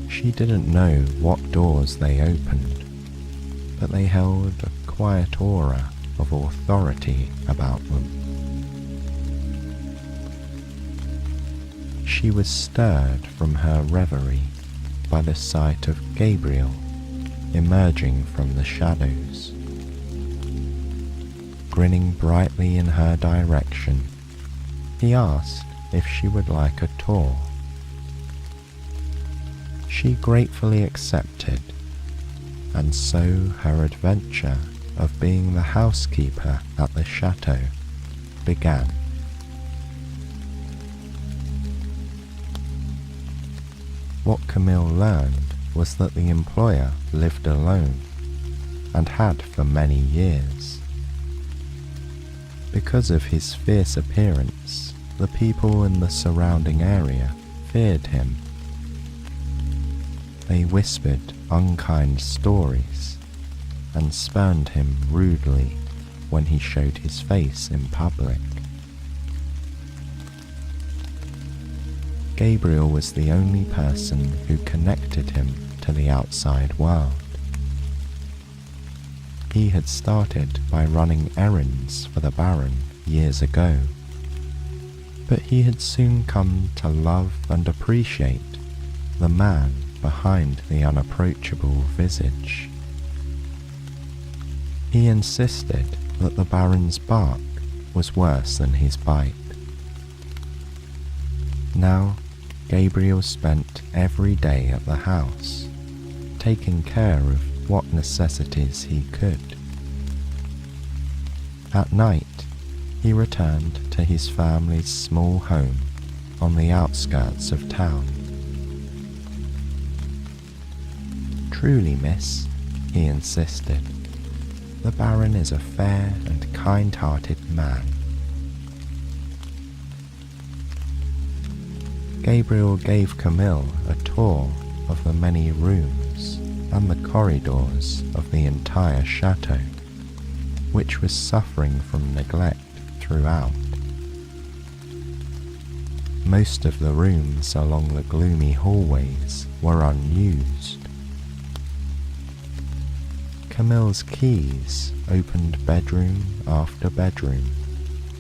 She didn't know what doors they opened, but they held a quiet aura of authority about them. She was stirred from her reverie by the sight of Gabriel emerging from the shadows. Grinning brightly in her direction, he asked if she would like a tour. She gratefully accepted, and so her adventure of being the housekeeper at the chateau began. What Camille learned was that the employer lived alone, and had for many years. Because of his fierce appearance, the people in the surrounding area feared him. They whispered unkind stories and spurned him rudely when he showed his face in public. Gabriel was the only person who connected him to the outside world. He had started by running errands for the Baron years ago, but he had soon come to love and appreciate the man behind the unapproachable visage. He insisted that the Baron's bark was worse than his bite. Now, Gabriel spent every day at the house, taking care of what necessities he could. At night, he returned to his family's small home on the outskirts of town. "Truly, miss," he insisted, "the Baron is a fair and kind-hearted man." Gabriel gave Camille a tour of the many rooms and the corridors of the entire chateau, which was suffering from neglect throughout. Most of the rooms along the gloomy hallways were unused. Camille's keys opened bedroom after bedroom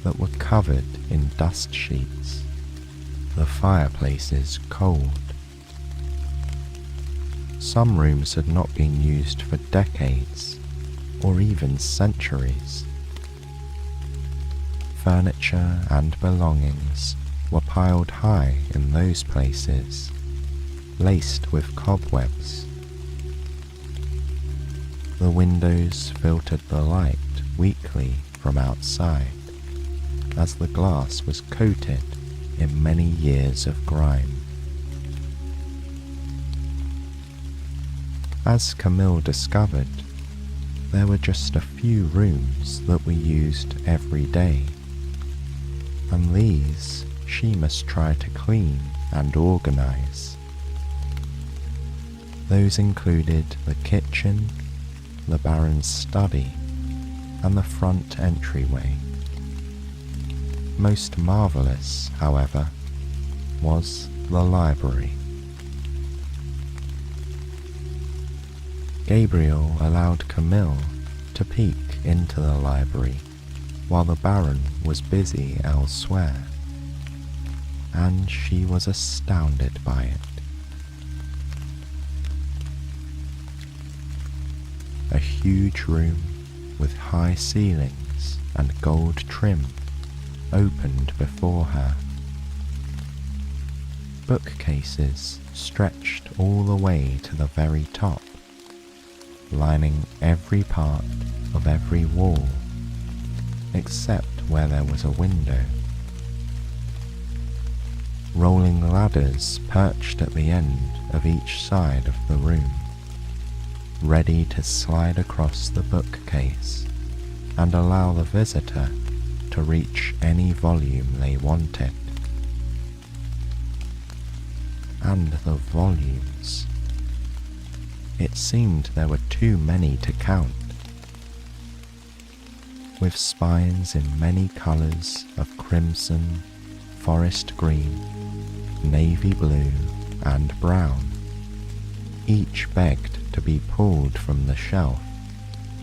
that were covered in dust sheets, the fireplaces cold. Some rooms had not been used for decades or even centuries. Furniture and belongings were piled high in those places, laced with cobwebs. The windows filtered the light weakly from outside, as the glass was coated in many years of grime. As Camille discovered, there were just a few rooms that were used every day, and these she must try to clean and organize. Those included the kitchen, the Baron's study, and the front entryway. Most marvelous, however, was the library. Gabriel allowed Camille to peek into the library while the Baron was busy elsewhere, and she was astounded by it. A huge room with high ceilings and gold trim opened before her. Bookcases stretched all the way to the very top, lining every part of every wall, except where there was a window. Rolling ladders perched at the end of each side of the room, ready to slide across the bookcase and allow the visitor to reach any volume they wanted. And the volumes. It seemed there were too many to count. With spines in many colours of crimson, forest green, navy blue, and brown, each begged to be pulled from the shelf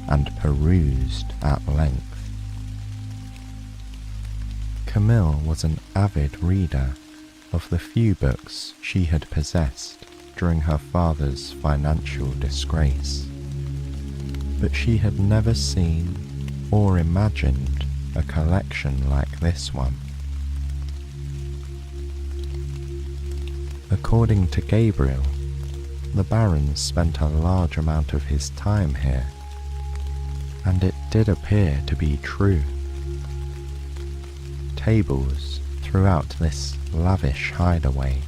and perused at length. Camille was an avid reader of the few books she had possessed during her father's financial disgrace, but she had never seen or imagined a collection like this one. According to Gabriel, the Baron spent a large amount of his time here, and it did appear to be true. Tables throughout this lavish hideaway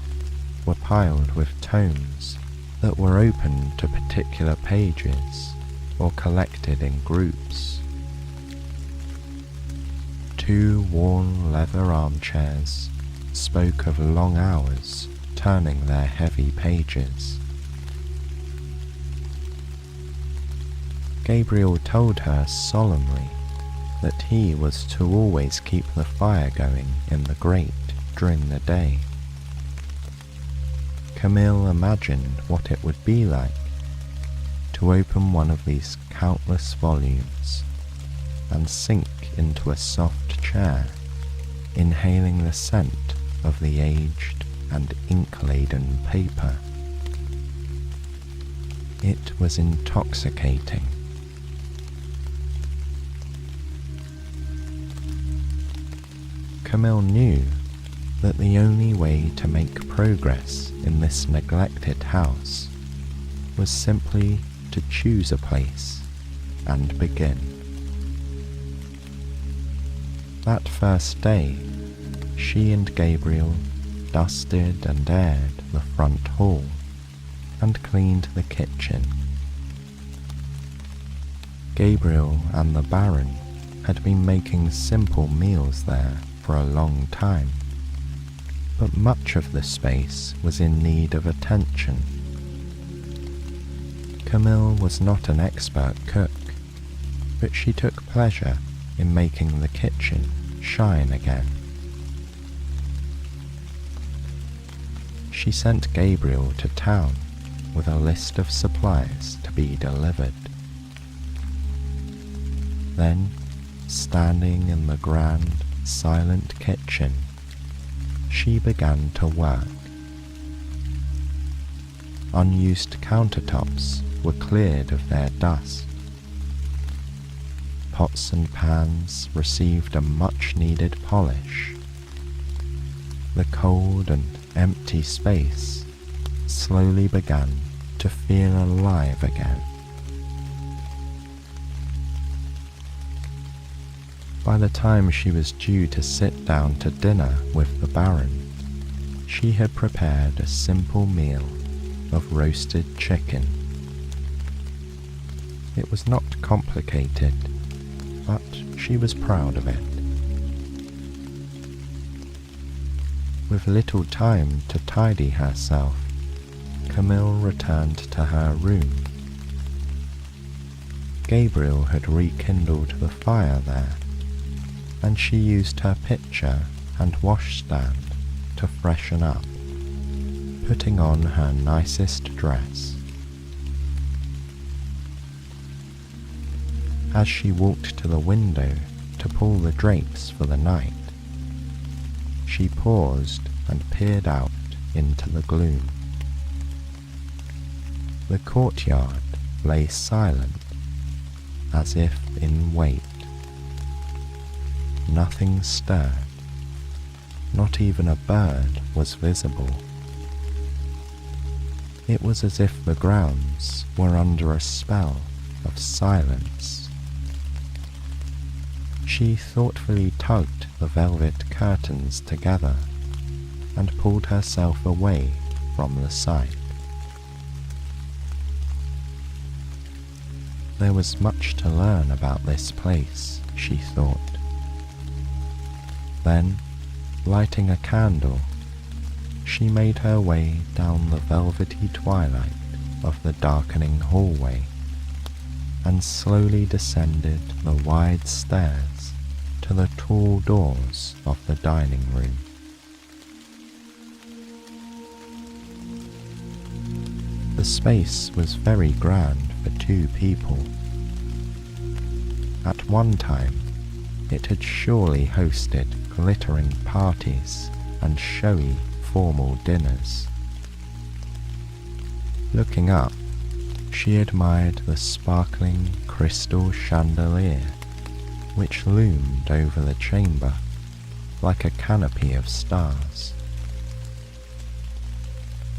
were piled with tomes that were open to particular pages or collected in groups. 2 worn leather armchairs spoke of long hours turning their heavy pages. Gabriel told her solemnly that he was to always keep the fire going in the grate during the day. Camille imagined what it would be like to open one of these countless volumes and sink into a soft chair, inhaling the scent of the aged and ink-laden paper It was intoxicating. Camille knew that the only way to make progress in this neglected house was simply to choose a place and begin. That first day, she and Gabriel dusted and aired the front hall and cleaned the kitchen. Gabriel and the Baron had been making simple meals there for a long time, but much of the space was in need of attention. Camille was not an expert cook, but she took pleasure in making the kitchen shine again. She sent Gabriel to town with a list of supplies to be delivered. Then, standing in the grand, silent kitchen, she began to work. Unused countertops were cleared of their dust. Pots and pans received a much-needed polish. The cold and empty space slowly began to feel alive again. By the time she was due to sit down to dinner with the Baron, she had prepared a simple meal of roasted chicken. It was not complicated, but she was proud of it. With little time to tidy herself, Camille returned to her room. Gabriel had rekindled the fire there, and she used her pitcher and washstand to freshen up, putting on her nicest dress. As she walked to the window to pull the drapes for the night, she paused and peered out into the gloom. The courtyard lay silent, as if in wait. Nothing stirred. Not even a bird was visible. It was as if the grounds were under a spell of silence. She thoughtfully tugged the velvet curtains together and pulled herself away from the sight. There was much to learn about this place, she thought. Then, lighting a candle, she made her way down the velvety twilight of the darkening hallway and slowly descended the wide stairs to the tall doors of the dining room. The space was very grand for 2 people. At one time, it had surely hosted glittering parties and showy formal dinners. Looking up, she admired the sparkling crystal chandelier which loomed over the chamber like a canopy of stars.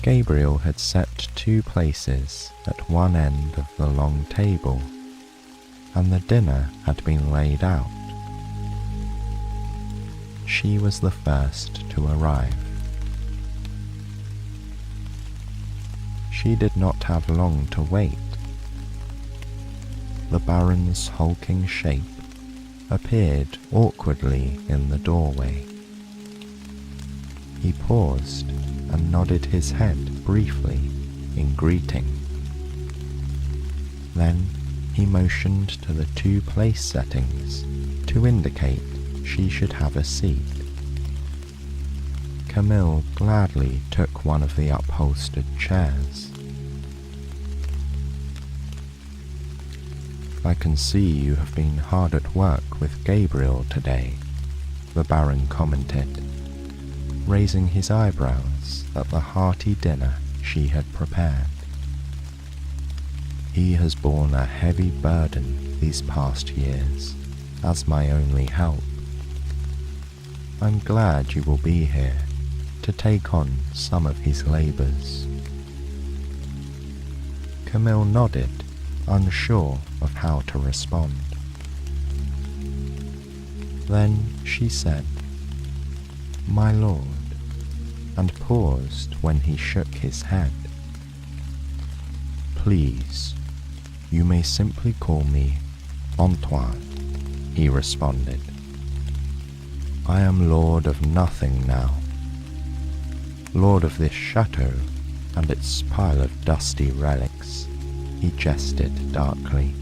Gabriel had set 2 places at one end of the long table, and the dinner had been laid out. She was the first to arrive. She did not have long to wait. The Baron's hulking shape appeared awkwardly in the doorway. He paused and nodded his head briefly in greeting. Then he motioned to the 2 place settings to indicate she should have a seat. Camille gladly took one of the upholstered chairs. "I can see you have been hard at work with Gabriel today," the Baron commented, raising his eyebrows at the hearty dinner she had prepared. He has borne a heavy burden these past years as my only help. I'm glad you will be here to take on some of his labours." Camille nodded, unsure of how to respond. Then she said, "My lord," and paused when he shook his head. "Please, you may simply call me Antoine," he responded. "I am lord of nothing now, lord of this chateau and its pile of dusty relics," he jested darkly.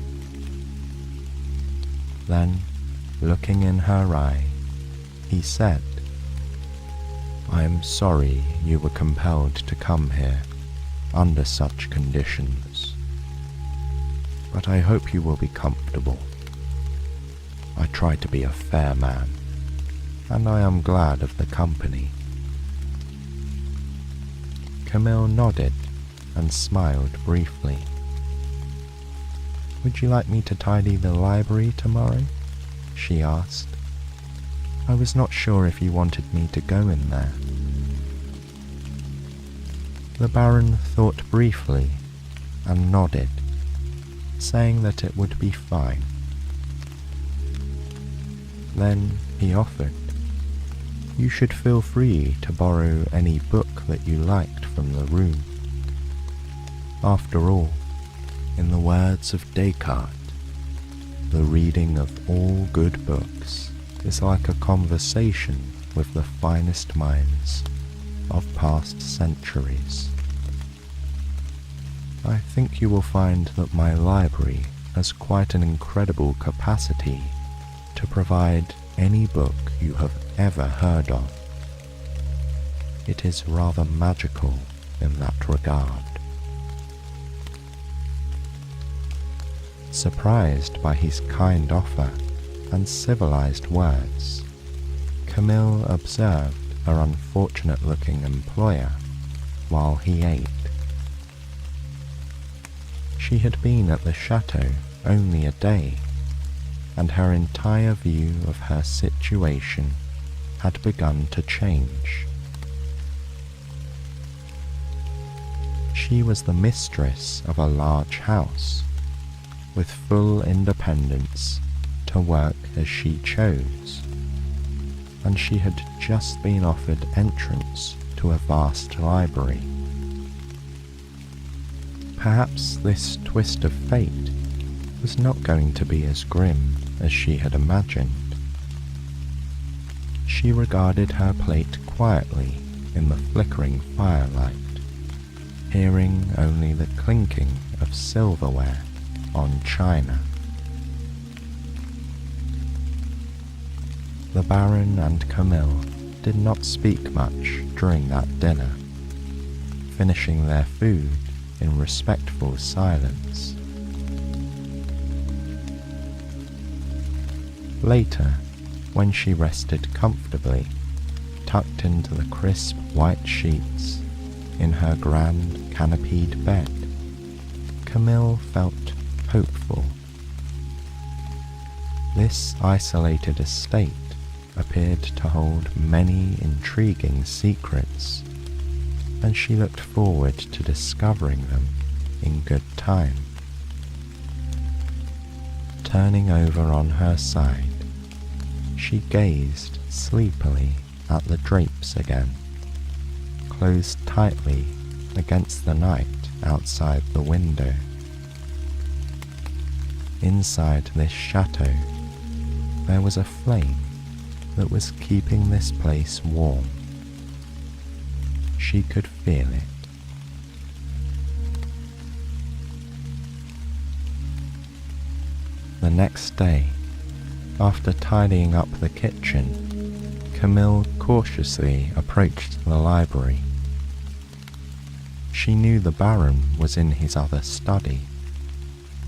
Then, looking in her eye, he said, "I am sorry you were compelled to come here under such conditions, but I hope you will be comfortable. I try to be a fair man, and I am glad of the company." Camille nodded and smiled briefly. "Would you like me to tidy the library tomorrow?" she asked. "I was not sure if you wanted me to go in there." The Baron thought briefly and nodded, saying that it would be fine. Then he offered, "You should feel free to borrow any book that you liked from the room. After all, in the words of Descartes, the reading of all good books is like a conversation with the finest minds of past centuries. I think you will find that my library has quite an incredible capacity to provide any book you have ever heard of. It is rather magical in that regard." Surprised by his kind offer and civilized words, Camille observed her unfortunate-looking employer while he ate. She had been at the chateau only a day, and her entire view of her situation had begun to change. She was the mistress of a large house, with full independence to work as she chose, and she had just been offered entrance to a vast library. Perhaps this twist of fate was not going to be as grim as she had imagined. She regarded her plate quietly in the flickering firelight, hearing only the clinking of silverware on china. The Baron and Camille did not speak much during that dinner, finishing their food in respectful silence. Later, when she rested comfortably, tucked into the crisp white sheets in her grand canopied bed, Camille felt hopeful. This isolated estate appeared to hold many intriguing secrets, and she looked forward to discovering them in good time. Turning over on her side, she gazed sleepily at the drapes again, closed tightly against the night outside the window. Inside this chateau, there was a flame that was keeping this place warm. She could feel it. The next day, after tidying up the kitchen, Camille cautiously approached the library. She knew the Baron was in his other study,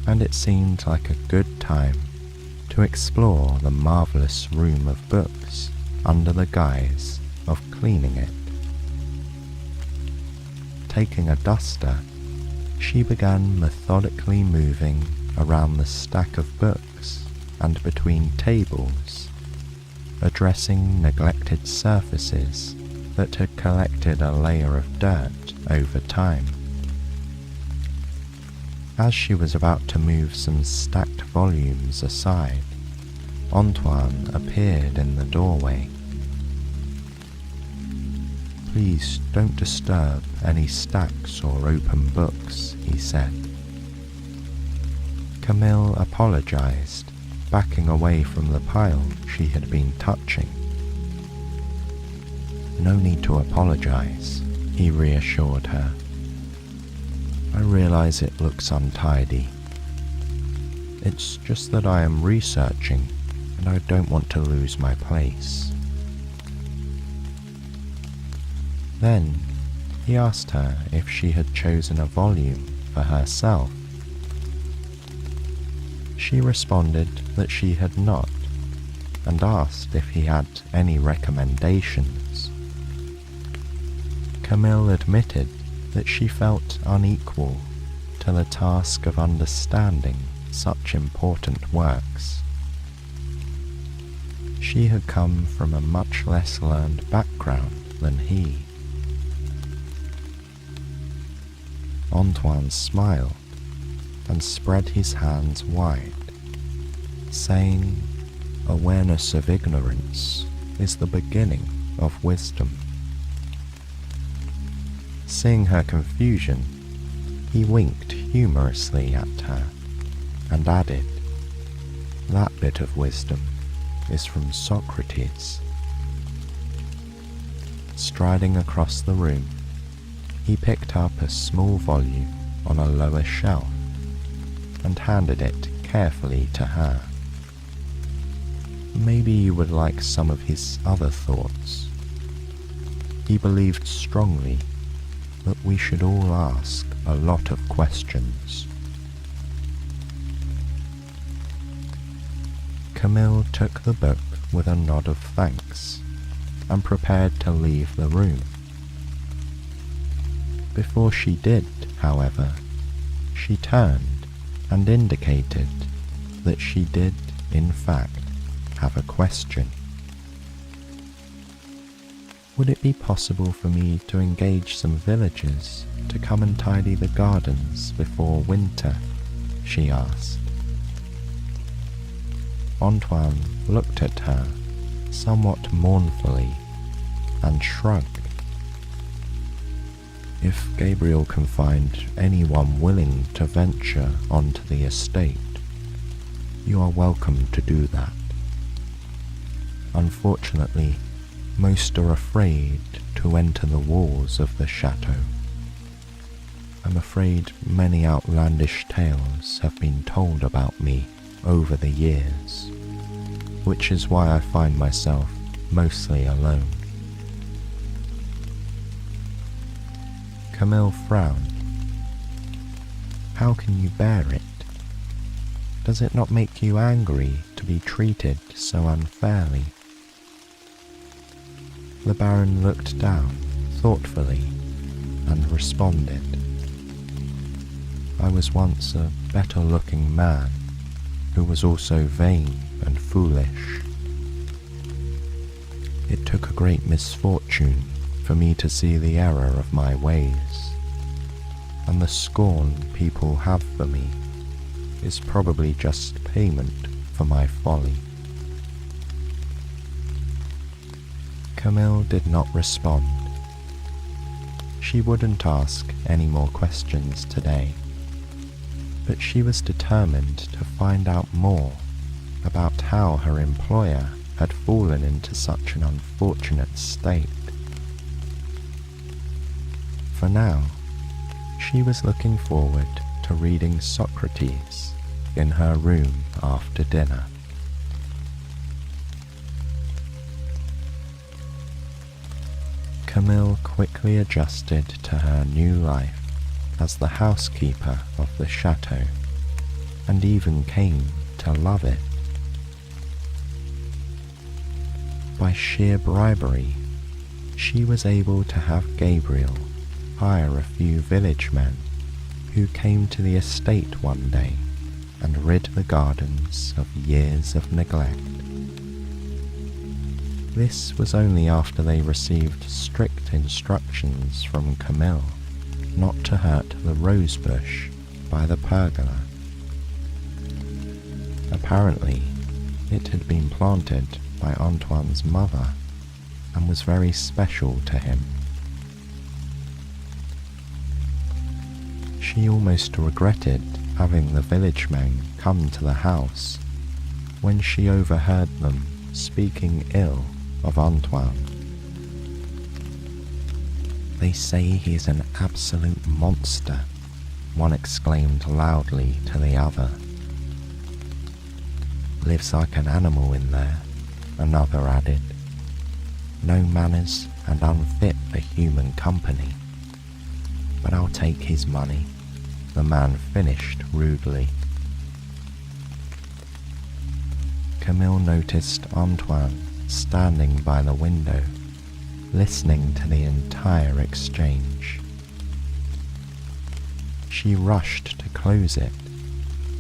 and it seemed like a good time to explore the marvellous room of books under the guise of cleaning it. Taking a duster, She began methodically moving around the stack of books and between tables, addressing neglected surfaces that had collected a layer of dirt over time. As she was about to move some stacked volumes aside, Antoine appeared in the doorway. "Please don't disturb any stacks or open books," he said. Camille apologized, backing away from the pile she had been touching. "No need to apologize," he reassured her. "I realize it looks untidy. It's just that I am researching and I don't want to lose my place." Then he asked her if she had chosen a volume for herself. She responded that she had not, and asked if he had any recommendations. Camille admitted that she felt unequal to the task of understanding such important works. She had come from a much less learned background than he. Antoine smiled and spread his hands wide, saying, "Awareness of ignorance is the beginning of wisdom." Seeing her confusion, he winked humorously at her and added, "That bit of wisdom is from Socrates." Striding across the room, he picked up a small volume on a lower shelf and handed it carefully to her. "Maybe you would like some of his other thoughts." He believed strongly that we should all ask a lot of questions. Camille took the book with a nod of thanks and prepared to leave the room. Before she did, however, she turned and indicated that she did, in fact, have a question. "Would it be possible for me to engage some villagers to come and tidy the gardens before winter?" she asked. Antoine looked at her somewhat mournfully and shrugged. "If Gabriel can find anyone willing to venture onto the estate, you are welcome to do that. Unfortunately, most are afraid to enter the walls of the chateau. I'm afraid many outlandish tales have been told about me over the years, which is why I find myself mostly alone." Camille frowned. "How can you bear it? Does it not make you angry to be treated so unfairly?" The Baron looked down thoughtfully and responded, "I was once a better-looking man who was also vain and foolish. It took a great misfortune for me to see the error of my ways, and the scorn people have for me is probably just payment for my folly." Camille did not respond. She wouldn't ask any more questions today, but she was determined to find out more about how her employer had fallen into such an unfortunate state. For now, she was looking forward to reading Socrates in her room after dinner. Camille quickly adjusted to her new life as the housekeeper of the chateau, and even came to love it. By sheer bribery, she was able to have Gabriel hire a few village men who came to the estate one day and rid the gardens of years of neglect. This was only after they received strict instructions from Camille not to hurt the rose bush by the pergola. Apparently, it had been planted by Antoine's mother and was very special to him. She almost regretted having the village men come to the house when she overheard them speaking ill of Antoine. "They say he is an absolute monster," one exclaimed loudly to the other. "Lives like an animal in there," another added. "No manners and unfit for human company. But I'll take his money," the man finished rudely. Camille noticed Antoine standing by the window, listening to the entire exchange. She rushed to close it,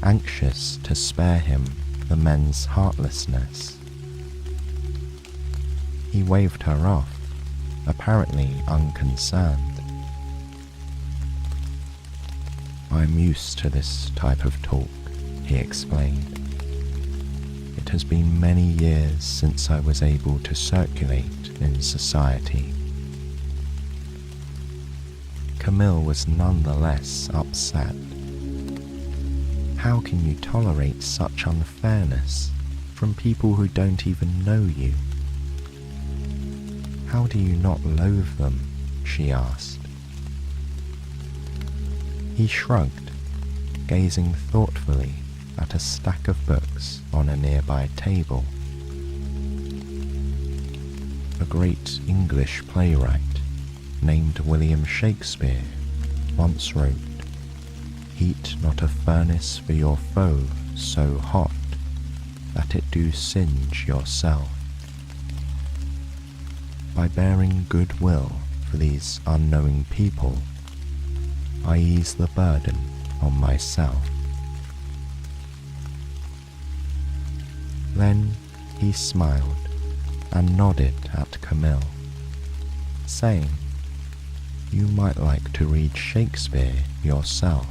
anxious to spare him the men's heartlessness. He waved her off, apparently unconcerned. "I'm used to this type of talk," he explained. "It has been many years since I was able to circulate in society." Camille was nonetheless upset. How can you tolerate such unfairness from people who don't even know you? How do you not loathe them? She asked. He shrugged, gazing thoughtfully at a stack of books on a nearby table. A great English playwright named William Shakespeare once wrote, "Heat not a furnace for your foe so hot that it do singe yourself." By bearing goodwill for these unknowing people, I ease the burden on myself. Then he smiled and nodded at Camille, saying, "You might like to read Shakespeare yourself.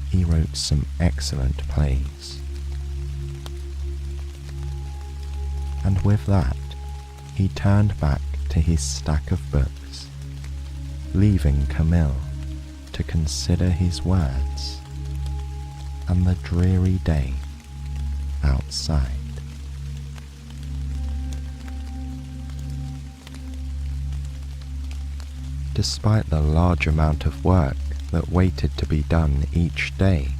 He wrote some excellent plays." And with that, he turned back to his stack of books, leaving Camille to consider his words and the dreary day outside. Despite the large amount of work that waited to be done each day,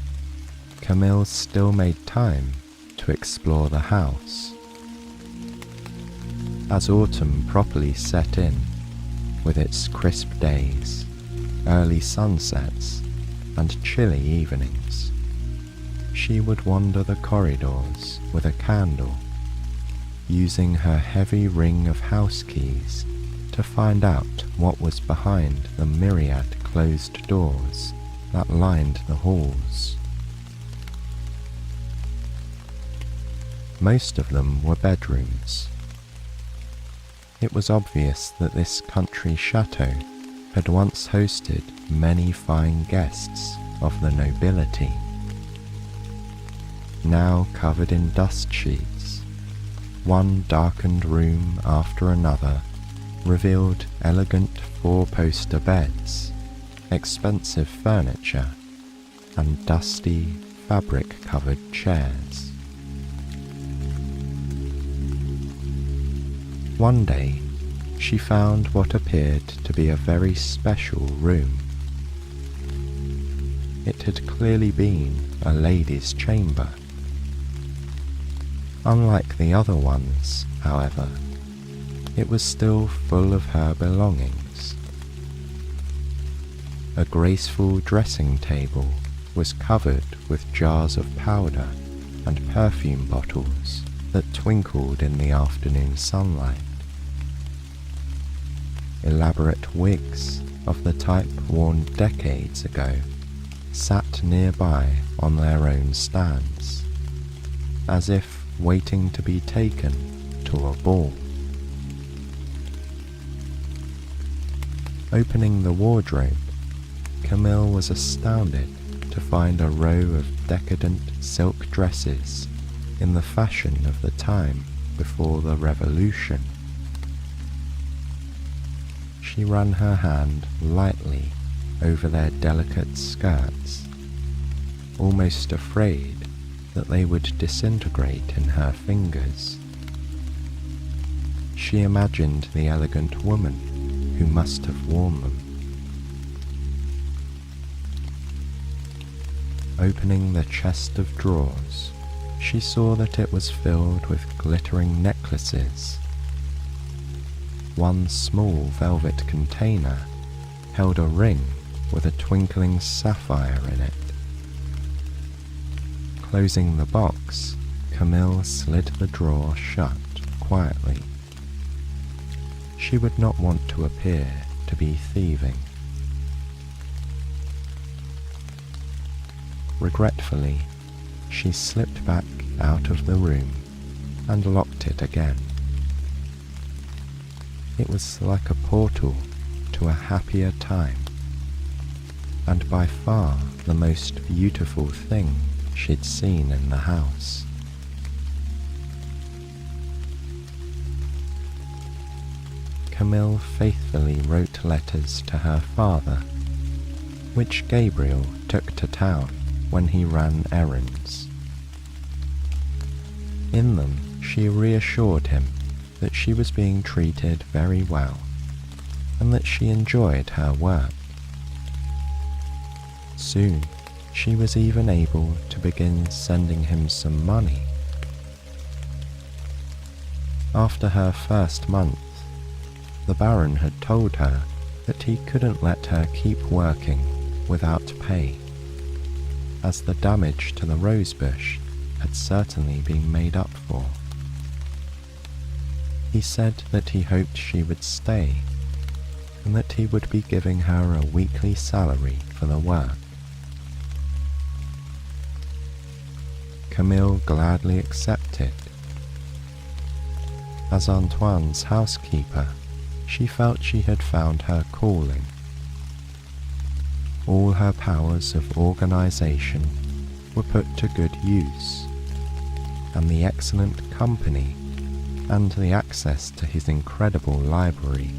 Camille still made time to explore the house. As autumn properly set in, with its crisp days, early sunsets, and chilly evenings, she would wander the corridors with a candle, using her heavy ring of house keys to find out what was behind the myriad closed doors that lined the halls. Most of them were bedrooms. It was obvious that this country chateau had once hosted many fine guests of the nobility. Now covered in dust sheets, one darkened room after another revealed elegant four-poster beds, expensive furniture, and dusty, fabric-covered chairs. One day, she found what appeared to be a very special room. It had clearly been a lady's chamber. Unlike the other ones, however, it was still full of her belongings. A graceful dressing table was covered with jars of powder and perfume bottles that twinkled in the afternoon sunlight. Elaborate wigs of the type worn decades ago, sat nearby on their own stands, as if waiting to be taken to a ball. Opening the wardrobe, Camille was astounded to find a row of decadent silk dresses in the fashion of the time before the Revolution. She ran her hand lightly over their delicate skirts, almost afraid that they would disintegrate in her fingers. She imagined the elegant woman who must have worn them. Opening the chest of drawers, she saw that it was filled with glittering necklaces. One small velvet container held a ring with a twinkling sapphire in it. Closing the box, Camille slid the drawer shut quietly. She would not want to appear to be thieving. Regretfully, she slipped back out of the room and locked it again. It was like a portal to a happier time, and by far the most beautiful thing she'd seen in the house. Camille faithfully wrote letters to her father, which Gabriel took to town when he ran errands. In them, she reassured him that she was being treated very well and that she enjoyed her work. Soon, she was even able to begin sending him some money. After her first month, the Baron had told her that he couldn't let her keep working without pay, as the damage to the rosebush had certainly been made up for. He said that he hoped she would stay, and that he would be giving her a weekly salary for the work. Camille gladly accepted. As Antoine's housekeeper, she felt she had found her calling. All her powers of organization were put to good use, and the excellent company and the access to his incredible library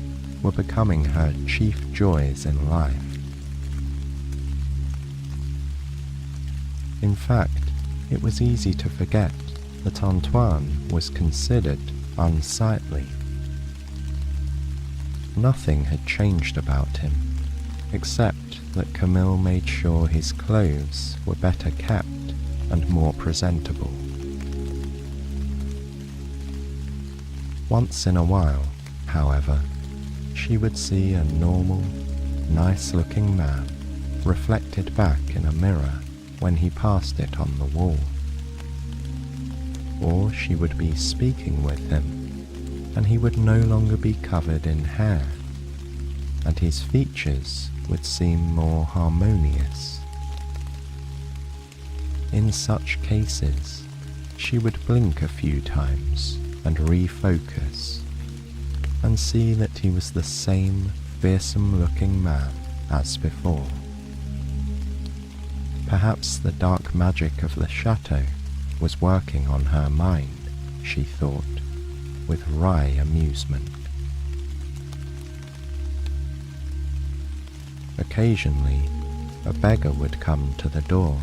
were becoming her chief joys in life. In fact, it was easy to forget that Antoine was considered unsightly. Nothing had changed about him, except that Camille made sure his clothes were better kept and more presentable. Once in a while, however, she would see a normal, nice-looking man reflected back in a mirror when he passed it on the wall. Or she would be speaking with him, and he would no longer be covered in hair, and his features would seem more harmonious. In such cases, she would blink a few times and refocus, and see that he was the same fearsome-looking man as before. Perhaps the dark magic of the chateau was working on her mind, she thought, with wry amusement. Occasionally, a beggar would come to the door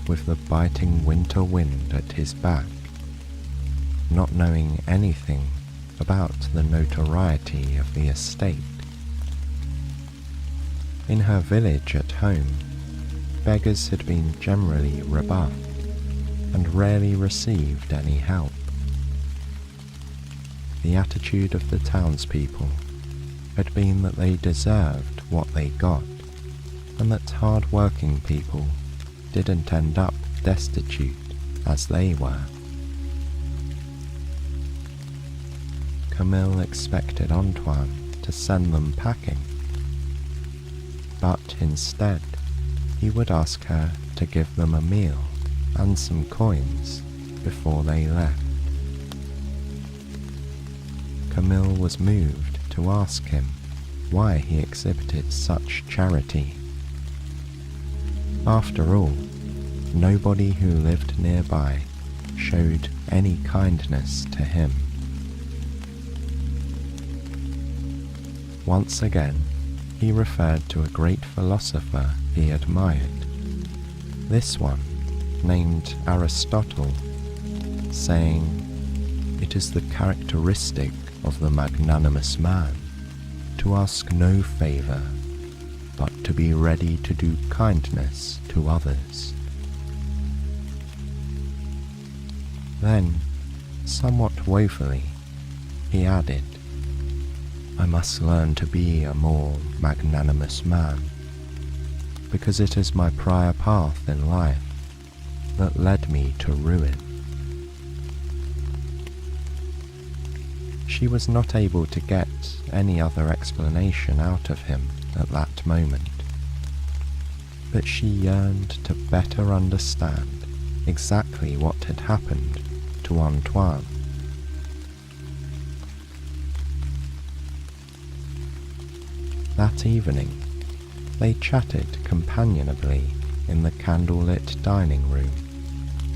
with the biting winter wind at his back, not knowing anything about the notoriety of the estate. In her village at home, beggars had been generally rebuffed and rarely received any help. The attitude of the townspeople had been that they deserved what they got, and that hard-working people didn't end up destitute as they were. Camille expected Antoine to send them packing, but instead he would ask her to give them a meal and some coins before they left. Camille was moved to ask him why he exhibited such charity. After all, nobody who lived nearby showed any kindness to him. Once again, he referred to a great philosopher he admired, this one named Aristotle, saying, "It is the characteristic of the magnanimous man to ask no favour, but to be ready to do kindness to others." Then, somewhat woefully, he added, "I must learn to be a more magnanimous man, because it is my prior path in life that led me to ruin." She was not able to get any other explanation out of him at that moment, but she yearned to better understand exactly what had happened to Antoine. That evening, they chatted companionably in the candlelit dining room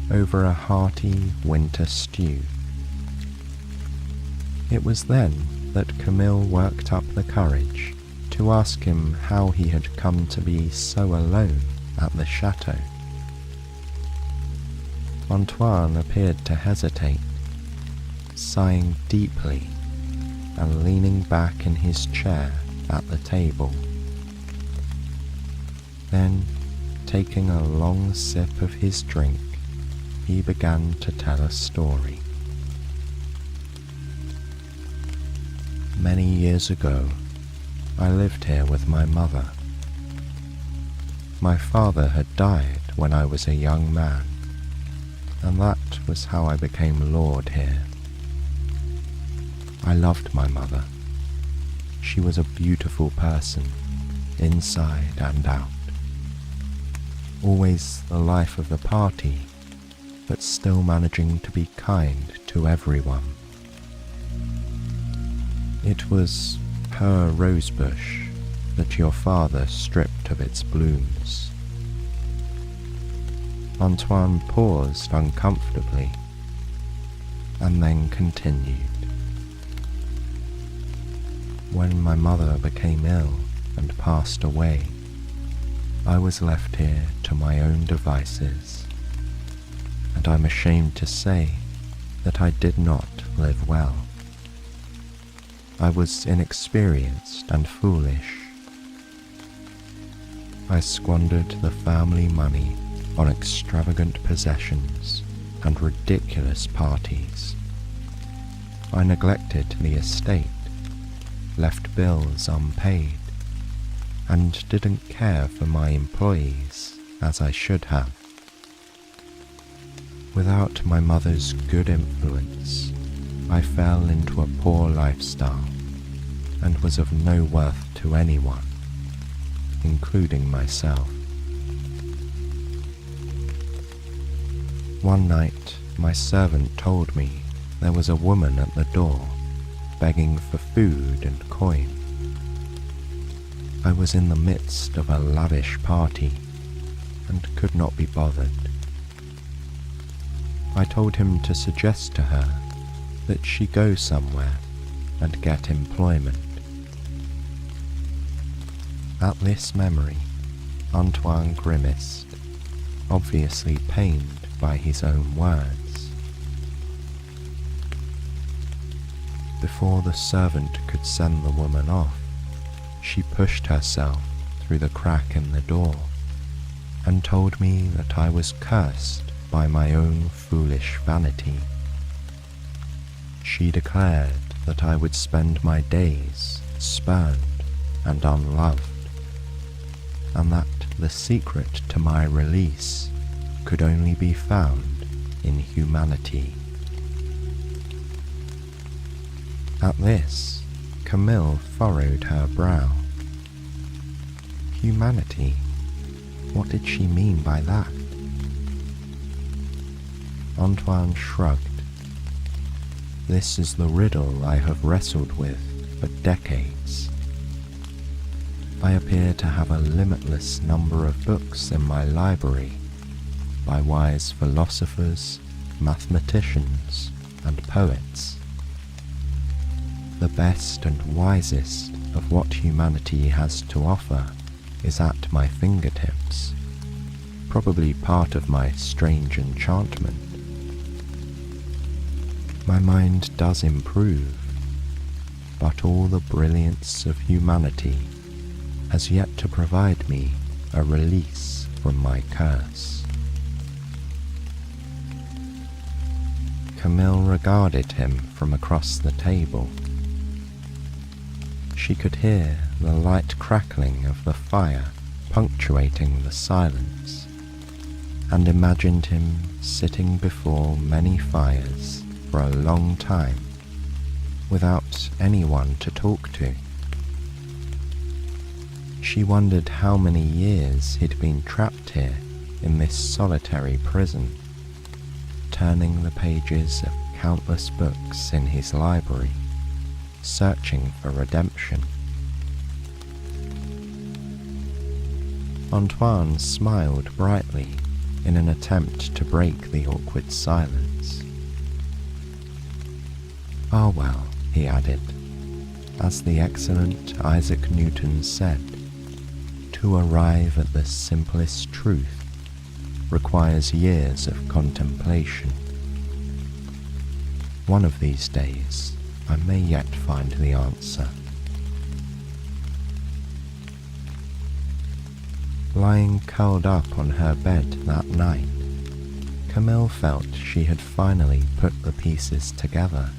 over a hearty winter stew. It was then that Camille worked up the courage to ask him how he had come to be so alone at the chateau. Antoine appeared to hesitate, sighing deeply and leaning back in his chair at the table. Then, taking a long sip of his drink, he began to tell a story. "Many years ago, I lived here with my mother. My father had died when I was a young man, and that was how I became lord here. I loved my mother. She was a beautiful person, inside and out. Always the life of the party, but still managing to be kind to everyone. It was her rosebush that your father stripped of its blooms." Antoine paused uncomfortably, and then continued. "When my mother became ill and passed away, I was left here to my own devices, and I'm ashamed to say that I did not live well. I was inexperienced and foolish. I squandered the family money on extravagant possessions and ridiculous parties. I neglected the estate, left bills unpaid, and didn't care for my employees as I should have. Without my mother's good influence, I fell into a poor lifestyle and was of no worth to anyone, including myself. One night, my servant told me there was a woman at the door begging for food and coin. I was in the midst of a lavish party and could not be bothered. I told him to suggest to her that she go somewhere and get employment. At this memory, Antoine grimaced, obviously pained by his own words. Before the servant could send the woman off, she pushed herself through the crack in the door and told me that I was cursed by my own foolish vanity. She declared that I would spend my days spurned and unloved, and that the secret to my release could only be found in humanity. At this, Camille furrowed her brow. Humanity? What did she mean by that? Antoine shrugged. This is the riddle I have wrestled with for decades. I appear to have a limitless number of books in my library by wise philosophers, mathematicians, and poets. The best and wisest of what humanity has to offer is at my fingertips, probably part of my strange enchantment. My mind does improve, but all the brilliance of humanity has yet to provide me a release from my curse. Camille regarded him from across the table. She could hear the light crackling of the fire punctuating the silence, and imagined him sitting before many fires for a long time without anyone to talk to. She wondered how many years he'd been trapped here in this solitary prison, turning the pages of countless books in his library, searching for redemption. Antoine smiled brightly in an attempt to break the awkward silence. "Ah well," he added, as the excellent Isaac Newton said, "to arrive at the simplest truth requires years of contemplation. One of these days I may yet find the answer." Lying curled up on her bed that night, Camille felt she had finally put the pieces together.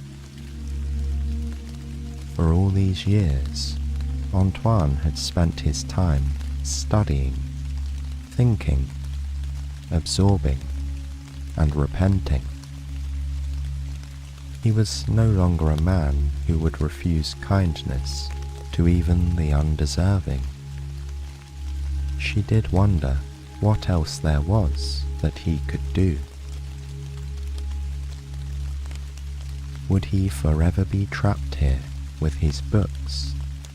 For all these years, Antoine had spent his time studying, thinking, absorbing, and repenting. He was no longer a man who would refuse kindness to even the undeserving. She did wonder what else there was that he could do. Would he forever be trapped here with his books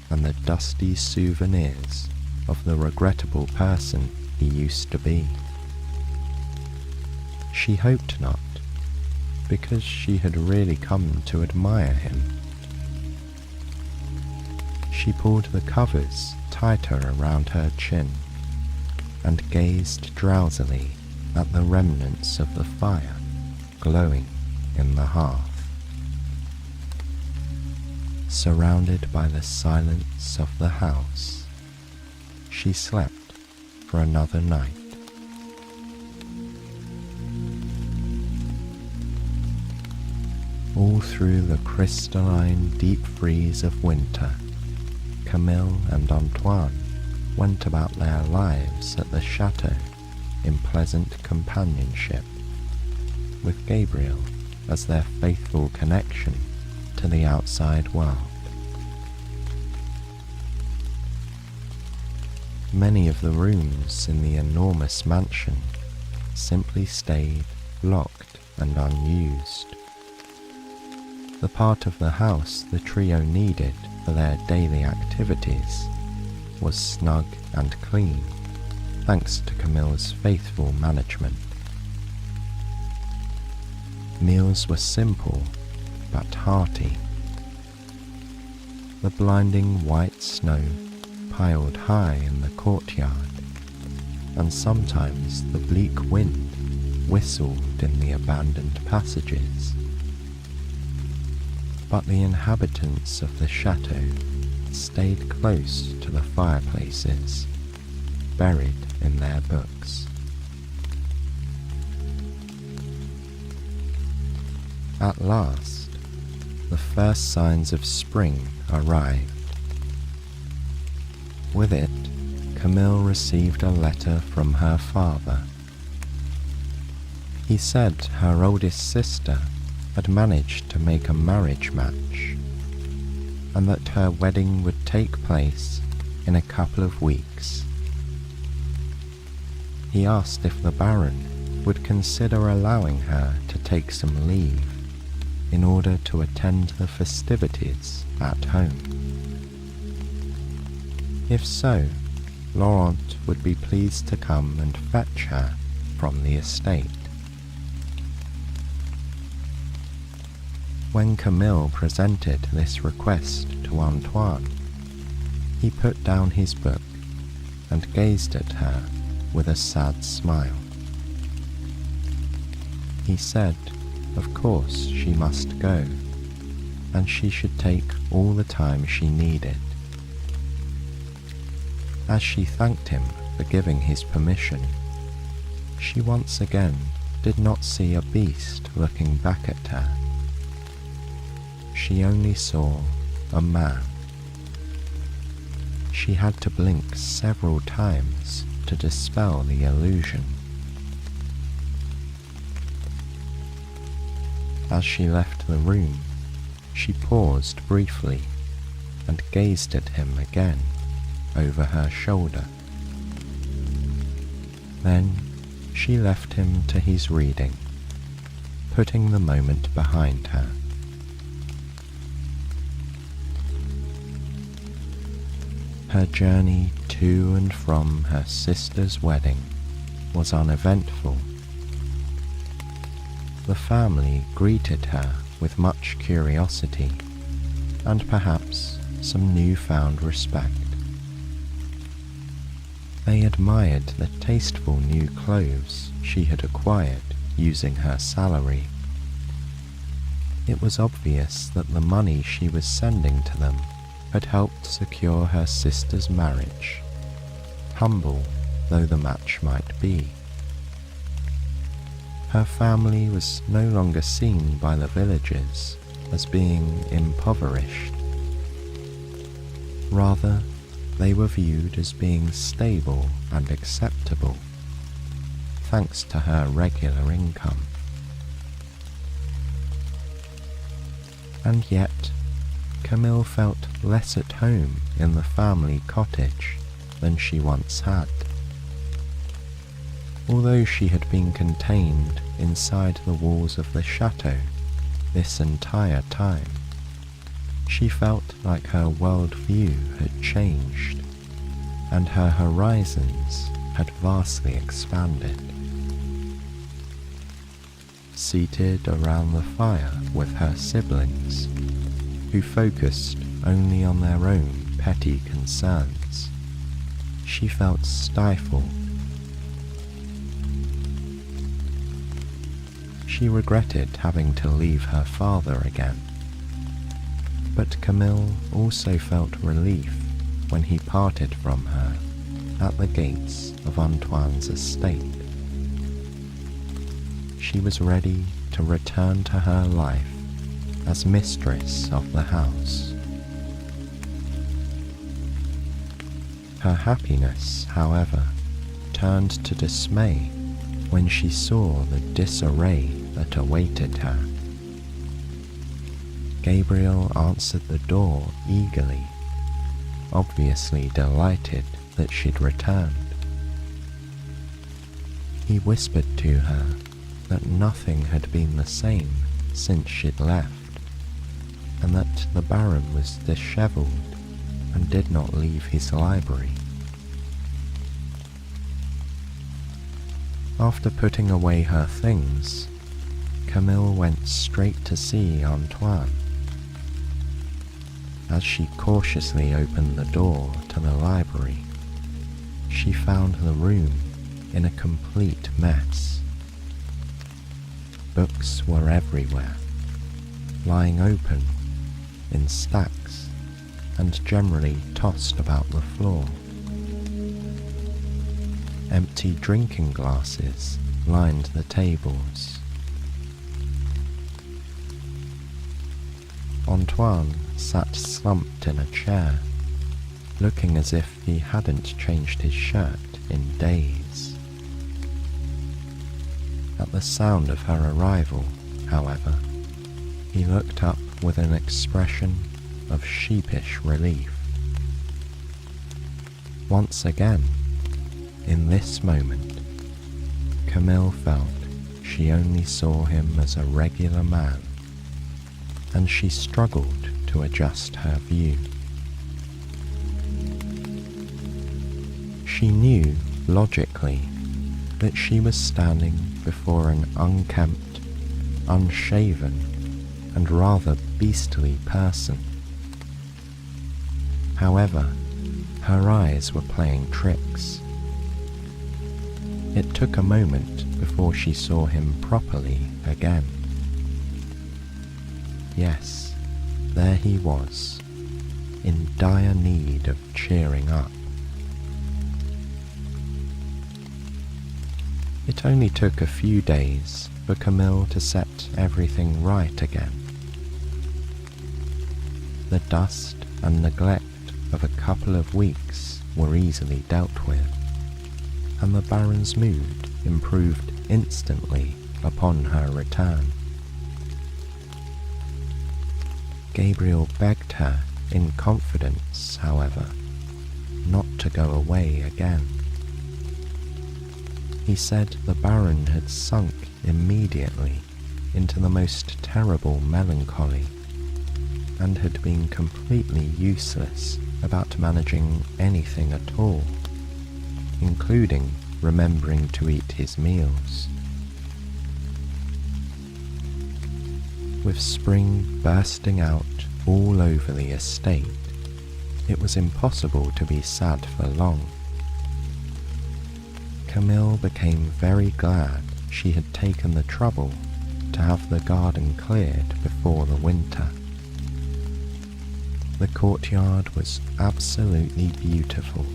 and the dusty souvenirs of the regrettable person he used to be? She hoped not, because she had really come to admire him. She pulled the covers tighter around her chin and gazed drowsily at the remnants of the fire glowing in the hearth. Surrounded by the silence of the house, she slept for another night. All through the crystalline deep freeze of winter, Camille and Antoine went about their lives at the chateau in pleasant companionship, with Gabriel as their faithful connection to the outside world. Many of the rooms in the enormous mansion simply stayed locked and unused. The part of the house the trio needed for their daily activities was snug and clean, thanks to Camille's faithful management. Meals were simple but hearty. The blinding white snow piled high in the courtyard, and sometimes the bleak wind whistled in the abandoned passages. But the inhabitants of the chateau stayed close to the fireplaces, buried in their books. At last, the first signs of spring arrived. With it, Camille received a letter from her father. He said her oldest sister had managed to make a marriage match, and that her wedding would take place in a couple of weeks He asked if the Baron would consider allowing her to take some leave in order to attend the festivities at home. If so, Laurent would be pleased to come and fetch her from the estate. When Camille presented this request to Antoine, he put down his book and gazed at her with a sad smile. He said, of course she must go, and she should take all the time she needed. As she thanked him for giving his permission, she once again did not see a beast looking back at her. She only saw a man. She had to blink several times to dispel the illusion. As she left the room, she paused briefly and gazed at him again over her shoulder. Then she left him to his reading, putting the moment behind her. Her journey to and from her sister's wedding was uneventful. The family greeted her with much curiosity and perhaps some newfound respect. They admired the tasteful new clothes she had acquired using her salary. It was obvious that the money she was sending to them had helped secure her sister's marriage, humble though the match might be. Her family was no longer seen by the villagers as being impoverished. Rather, they were viewed as being stable and acceptable, thanks to her regular income. And yet, Camille felt less at home in the family cottage than she once had. Although she had been contained inside the walls of the chateau this entire time, she felt like her worldview had changed and her horizons had vastly expanded. Seated around the fire with her siblings, who focused only on their own petty concerns, she felt stifled. She regretted having to leave her father again, but Camille also felt relief when he parted from her at the gates of Antoine's estate. She was ready to return to her life as mistress of the house. Her happiness, however, turned to dismay when she saw the disarray that awaited her. Gabriel answered the door eagerly, obviously delighted that she'd returned. He whispered to her that nothing had been the same since she'd left, and that the Baron was dishevelled and did not leave his library. After putting away her things, Camille went straight to see Antoine. As she cautiously opened the door to the library, she found the room in a complete mess. Books were everywhere, lying open in stacks and generally tossed about the floor. Empty drinking glasses lined the tables. Antoine sat slumped in a chair, looking as if he hadn't changed his shirt in days. At the sound of her arrival, however, he looked up with an expression of sheepish relief. Once again, in this moment, Camille felt she only saw him as a regular man, and she struggled to adjust her view. She knew, logically, that she was standing before an unkempt, unshaven, and rather beastly person. However, her eyes were playing tricks. It took a moment before she saw him properly again. Yes, there he was, in dire need of cheering up. It only took a few days for Camille to set everything right again. The dust and neglect of a couple of weeks were easily dealt with, and the Baron's mood improved instantly upon her return. Gabriel begged her in confidence, however, not to go away again. He said the Baron had sunk immediately into the most terrible melancholy and had been completely useless about managing anything at all, including remembering to eat his meals. With spring bursting out all over the estate, it was impossible to be sad for long. Camille became very glad she had taken the trouble to have the garden cleared before the winter. The courtyard was absolutely beautiful,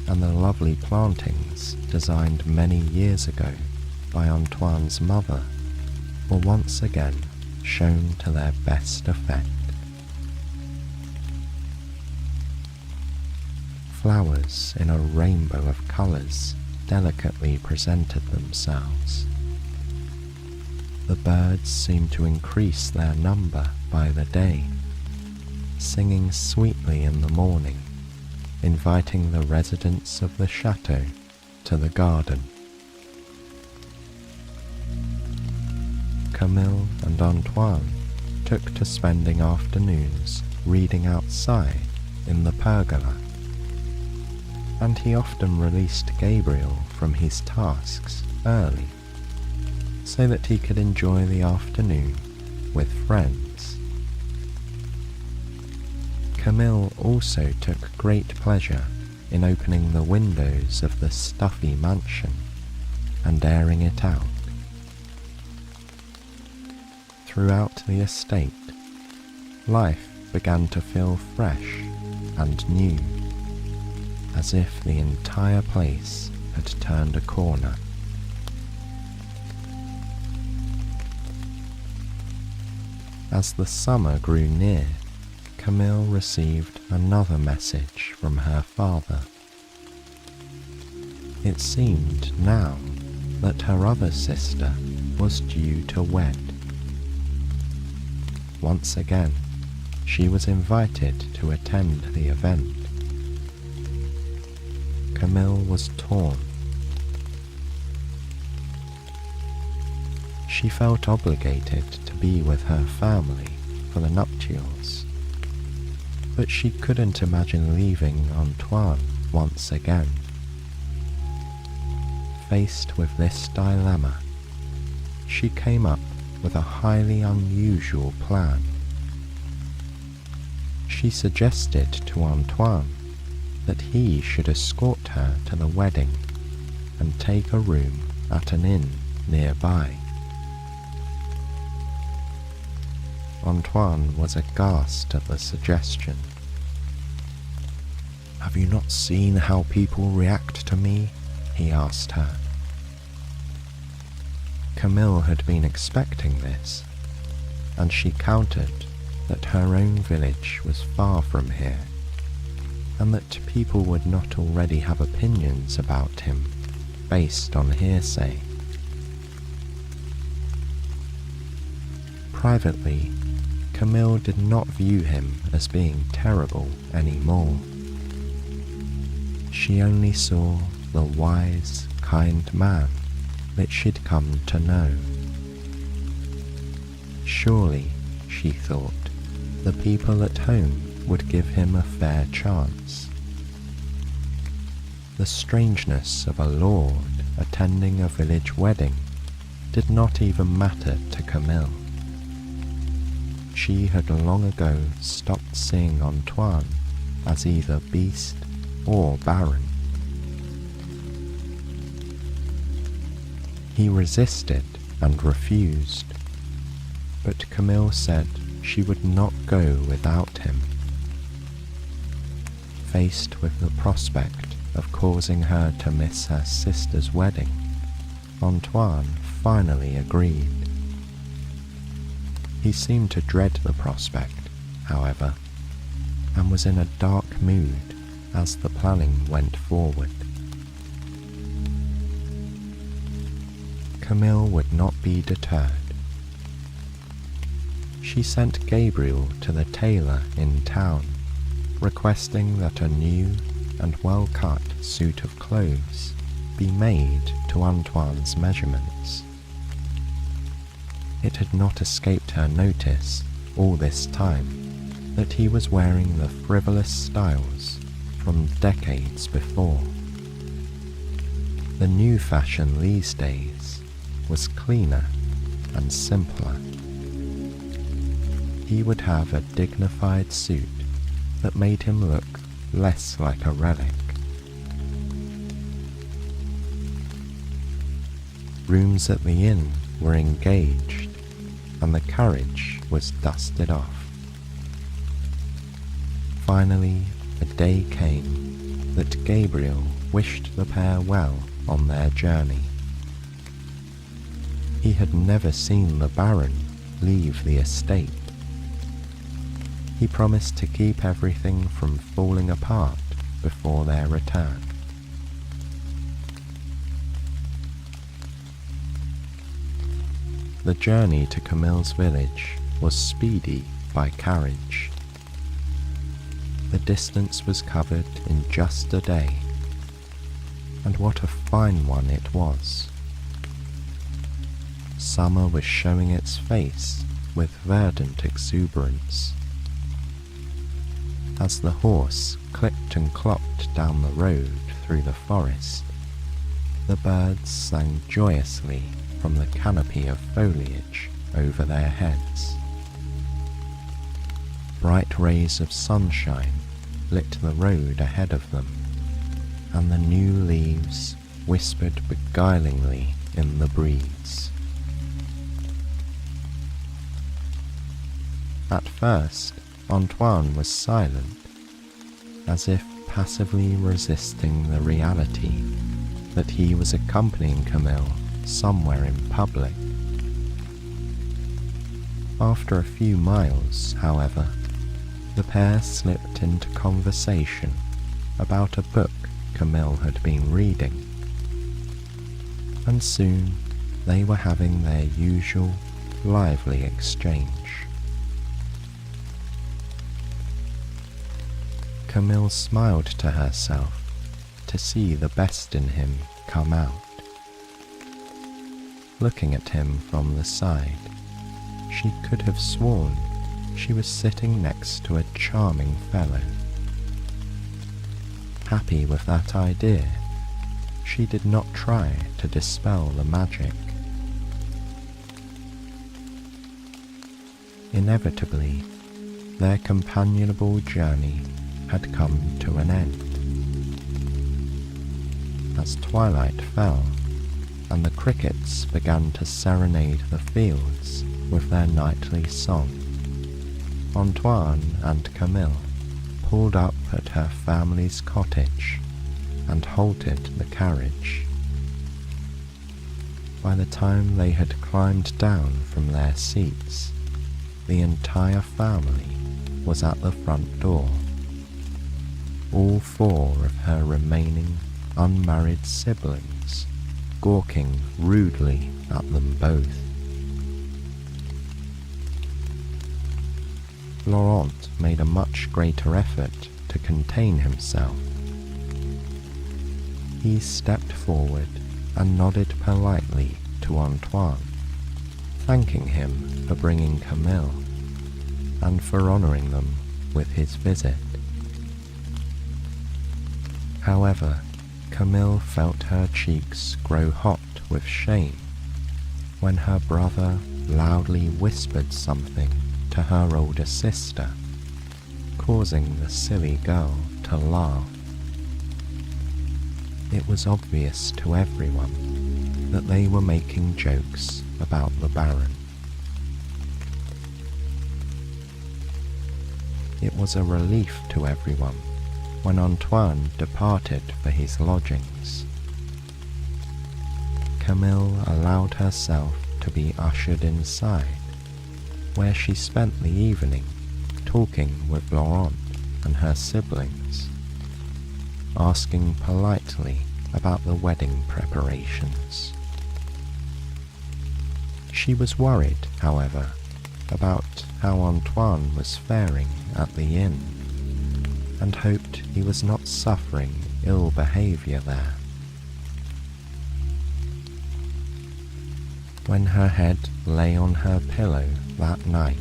and the lovely plantings designed many years ago by Antoine's mother were once again shown to their best effect. Flowers in a rainbow of colours delicately presented themselves. The birds seemed to increase their number by the day, singing sweetly in the morning, inviting the residents of the chateau to the garden. Camille and Antoine took to spending afternoons reading outside in the pergola, and he often released Gabriel from his tasks early, so that he could enjoy the afternoon with friends. Camille also took great pleasure in opening the windows of the stuffy mansion and airing it out. Throughout the estate, life began to feel fresh and new, as if the entire place had turned a corner. As the summer grew near, Camille received another message from her father. It seemed now that her other sister was due to wed. Once again, she was invited to attend the event. Camille was torn. She felt obligated to be with her family for the nuptials, but she couldn't imagine leaving Antoine once again. Faced with this dilemma, she came up with a highly unusual plan. She suggested to Antoine that he should escort her to the wedding and take a room at an inn nearby. Antoine was aghast at the suggestion. "Have you not seen how people react to me?" he asked her. Camille had been expecting this, and she countered that her own village was far from here, and that people would not already have opinions about him based on hearsay. Privately, Camille did not view him as being terrible anymore. She only saw the wise, kind man that she'd come to know. Surely, she thought, the people at home would give him a fair chance. The strangeness of a lord attending a village wedding did not even matter to Camille. She had long ago stopped seeing Antoine as either beast or baron. He resisted and refused, but Camille said she would not go without him. Faced with the prospect of causing her to miss her sister's wedding, Antoine finally agreed. He seemed to dread the prospect, however, and was in a dark mood as the planning went forward. Camille would not be deterred. She sent Gabriel to the tailor in town, requesting that a new and well-cut suit of clothes be made to Antoine's measurements. It had not escaped her notice all this time that he was wearing the frivolous styles from decades before. The new fashion these days was cleaner and simpler. He would have a dignified suit that made him look less like a relic. Rooms at the inn were engaged, and the carriage was dusted off. Finally, a day came that Gabriel wished the pair well on their journey. He had never seen the Baron leave the estate. He promised to keep everything from falling apart before their return. The journey to Camille's village was speedy by carriage. The distance was covered in just a day, and what a fine one it was. Summer was showing its face with verdant exuberance. As the horse clipped and clopped down the road through the forest, the birds sang joyously from the canopy of foliage over their heads. Bright rays of sunshine lit the road ahead of them, and the new leaves whispered beguilingly in the breeze. At first, Antoine was silent, as if passively resisting the reality that he was accompanying Camille somewhere in public. After a few miles, however, the pair slipped into conversation about a book Camille had been reading, and soon they were having their usual lively exchange. Camille smiled to herself to see the best in him come out. Looking at him from the side, she could have sworn she was sitting next to a charming fellow. Happy with that idea, she did not try to dispel the magic. Inevitably, their companionable journey had come to an end. As twilight fell, and the crickets began to serenade the fields with their nightly song, Antoine and Camille pulled up at her family's cottage and halted the carriage. By the time they had climbed down from their seats, the entire family was at the front door. All four of her remaining unmarried siblings gawking rudely at them both. Laurent made a much greater effort to contain himself. He stepped forward and nodded politely to Antoine, thanking him for bringing Camille and for honouring them with his visit. However, Camille felt her cheeks grow hot with shame when her brother loudly whispered something to her older sister, causing the silly girl to laugh. It was obvious to everyone that they were making jokes about the Baron. It was a relief to everyone when Antoine departed for his lodgings. Camille allowed herself to be ushered inside, where she spent the evening talking with Laurent and her siblings, asking politely about the wedding preparations. She was worried, however, about how Antoine was faring at the inn, and hoped he was not suffering ill behaviour there. When her head lay on her pillow that night,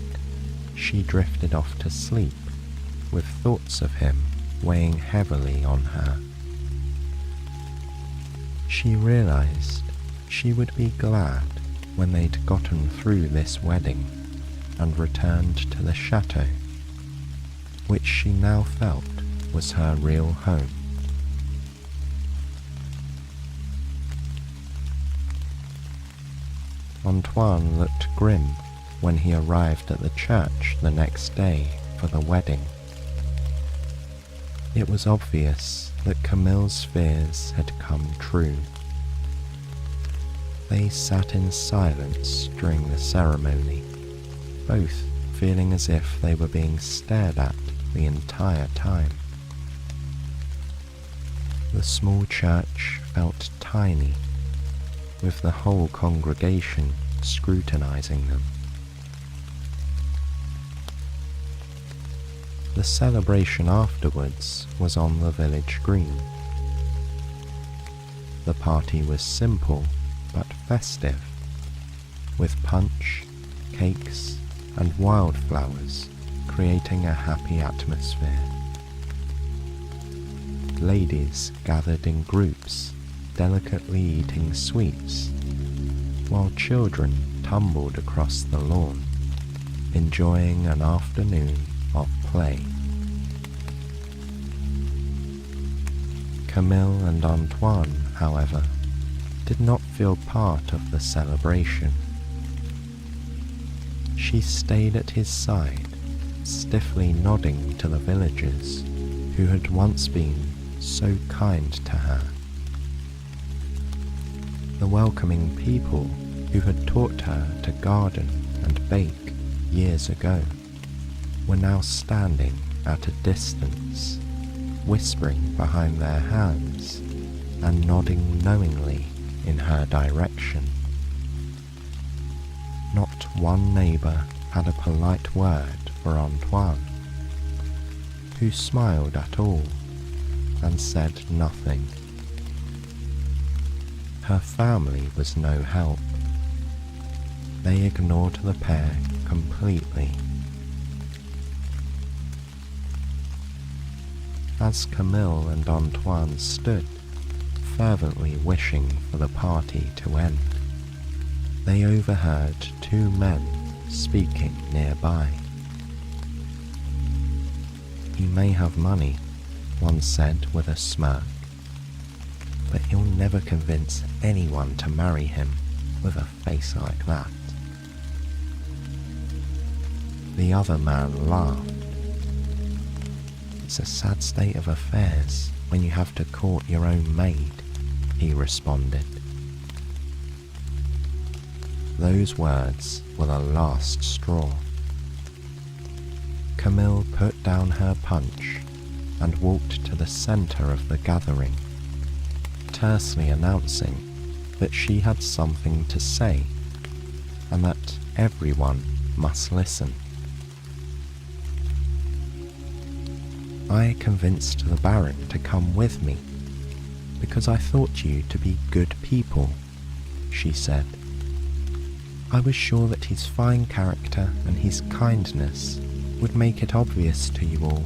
she drifted off to sleep with thoughts of him weighing heavily on her. She realised she would be glad when they'd gotten through this wedding and returned to the chateau, which she now felt was her real home. Antoine looked grim when he arrived at the church the next day for the wedding. It was obvious that Camille's fears had come true. They sat in silence during the ceremony, both feeling as if they were being stared at the entire time. The small church felt tiny, with the whole congregation scrutinizing them. The celebration afterwards was on the village green. The party was simple but festive, with punch, cakes, and wildflowers creating a happy atmosphere. Ladies gathered in groups, delicately eating sweets, while children tumbled across the lawn, enjoying an afternoon of play. Camille and Antoine, however, did not feel part of the celebration. She stayed at his side, stiffly nodding to the villagers who had once been so kind to her. The welcoming people who had taught her to garden and bake years ago were now standing at a distance, whispering behind their hands and nodding knowingly in her direction. Not one neighbour had a polite word for Antoine, who smiled at all and said nothing. Her family was no help. They ignored the pair completely. As Camille and Antoine stood, fervently wishing for the party to end, they overheard two men speaking nearby. "He may have money," one said with a smirk, "but he'll never convince anyone to marry him with a face like that." The other man laughed. "It's a sad state of affairs when you have to court your own maid," he responded. Those words were the last straw. Camille put down her punch and walked to the centre of the gathering, tersely announcing that she had something to say and that everyone must listen. "I convinced the Baron to come with me. because I thought you to be good people," she said. "I was sure that his fine character and his kindness would make it obvious to you all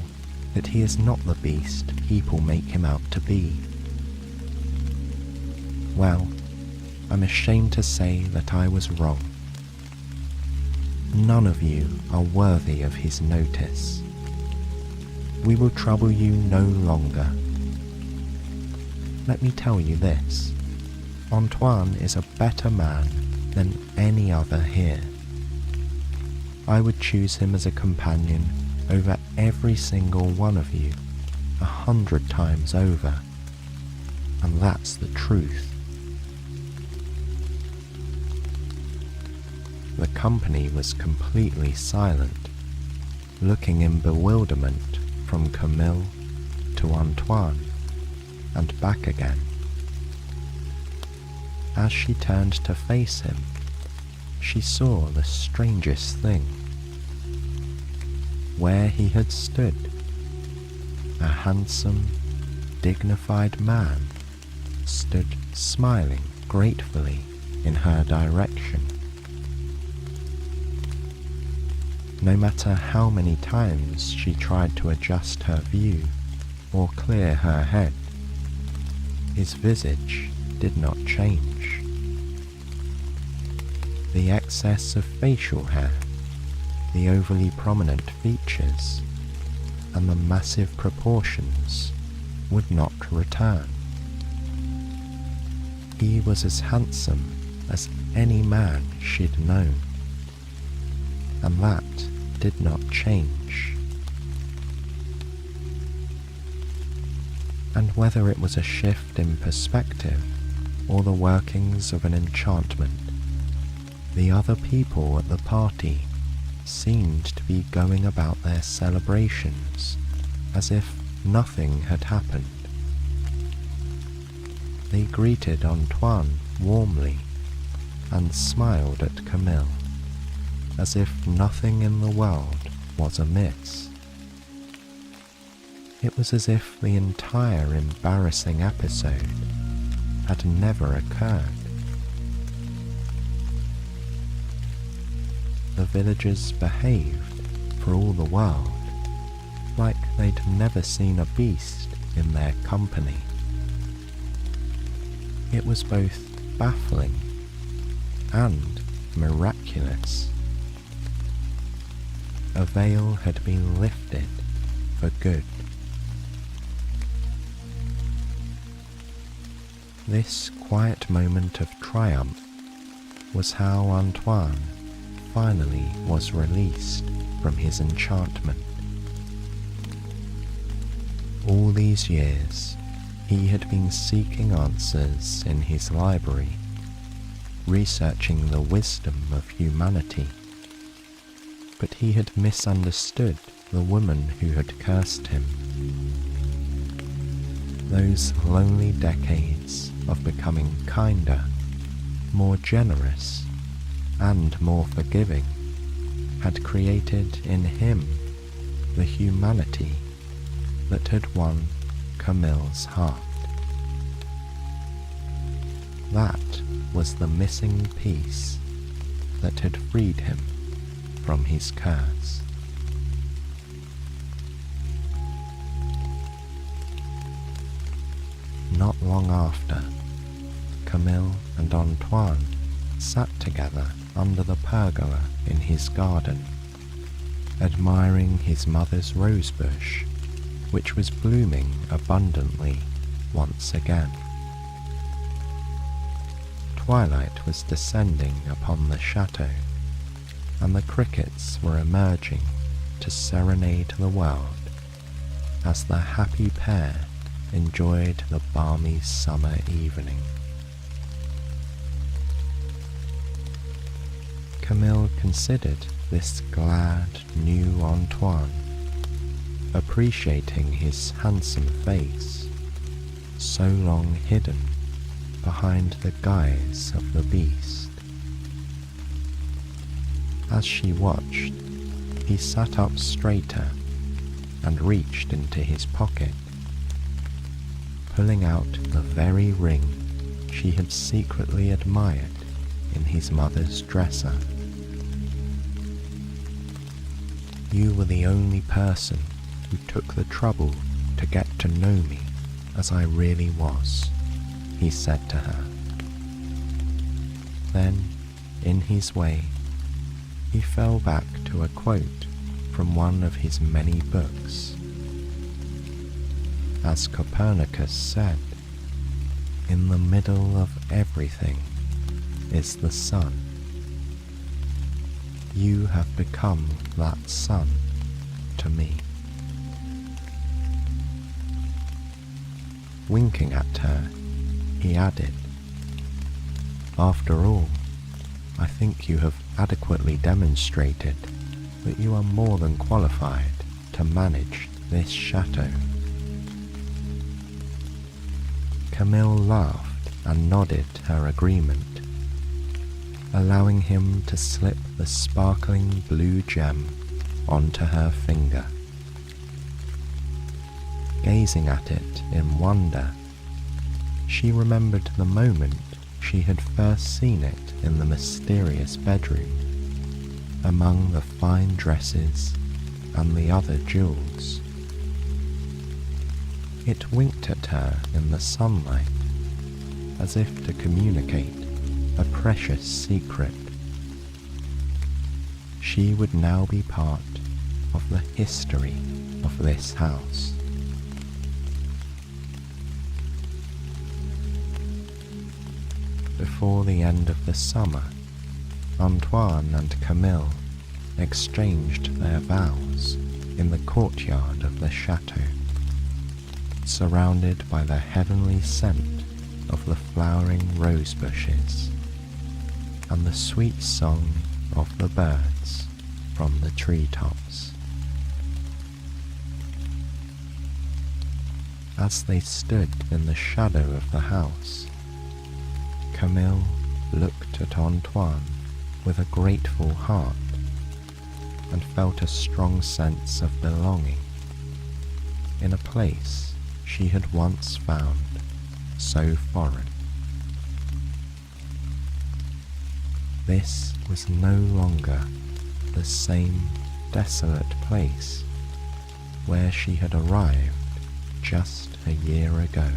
that he is not the beast people make him out to be. Well, I'm ashamed to say that I was wrong. None of you are worthy of his notice. We will trouble you no longer. Let me tell you this, Antoine is a better man than any other here. I would choose him as a companion over every single one of you 100 times over, and that's the truth." The company was completely silent, looking in bewilderment from Camille to Antoine and back again. As she turned to face him, she saw the strangest thing. Where he had stood, a handsome, dignified man stood smiling gratefully in her direction. No matter how many times she tried to adjust her view or clear her head, his visage did not change. The excess of facial hair, the overly prominent features, and the massive proportions would not return. He was as handsome as any man she'd known, and that did not change. And whether it was a shift in perspective or the workings of an enchantment, the other people at the party seemed to be going about their celebrations as if nothing had happened. They greeted Antoine warmly and smiled at Camille, as if nothing in the world was amiss. It was as if the entire embarrassing episode had never occurred. The villagers behaved, for all the world, like they'd never seen a beast in their company. It was both baffling and miraculous. A veil had been lifted for good. This quiet moment of triumph was how Antoine finally was released from his enchantment. All these years, he had been seeking answers in his library, researching the wisdom of humanity, but he had misunderstood the woman who had cursed him. Those lonely decades of becoming kinder, more generous, and more forgiving had created in him the humanity that had won Camille's heart. That was the missing piece that had freed him from his curse. Not long after, Camille and Antoine sat together under the pergola in his garden, admiring his mother's rosebush, which was blooming abundantly once again. Twilight was descending upon the chateau, and the crickets were emerging to serenade the world as the happy pair enjoyed the balmy summer evening. Camille considered this glad new Antoine, appreciating his handsome face, so long hidden behind the guise of the beast. As she watched, he sat up straighter and reached into his pocket. pulling out the very ring she had secretly admired in his mother's dresser. "You were the only person who took the trouble to get to know me as I really was," he said to her. Then, in his way, he fell back to a quote from one of his many books. As Copernicus said, "In the middle of everything is the sun. You have become that sun to me." Winking at her, he added, "After all, I think you have adequately demonstrated that you are more than qualified to manage this chateau." Camille laughed and nodded her agreement, allowing him to slip the sparkling blue gem onto her finger. Gazing at it in wonder, she remembered the moment she had first seen it in the mysterious bedroom, among the fine dresses and the other jewels. It winked at her in the sunlight, as if to communicate a precious secret. She would now be part of the history of this house. Before the end of the summer, Antoine and Camille exchanged their vows in the courtyard of the chateau, surrounded by the heavenly scent of the flowering rose bushes and the sweet song of the birds from the treetops. As they stood in the shadow of the house, Camille looked at Antoine with a grateful heart and felt a strong sense of belonging in a place she had once found so foreign. This was no longer the same desolate place where she had arrived just a year ago.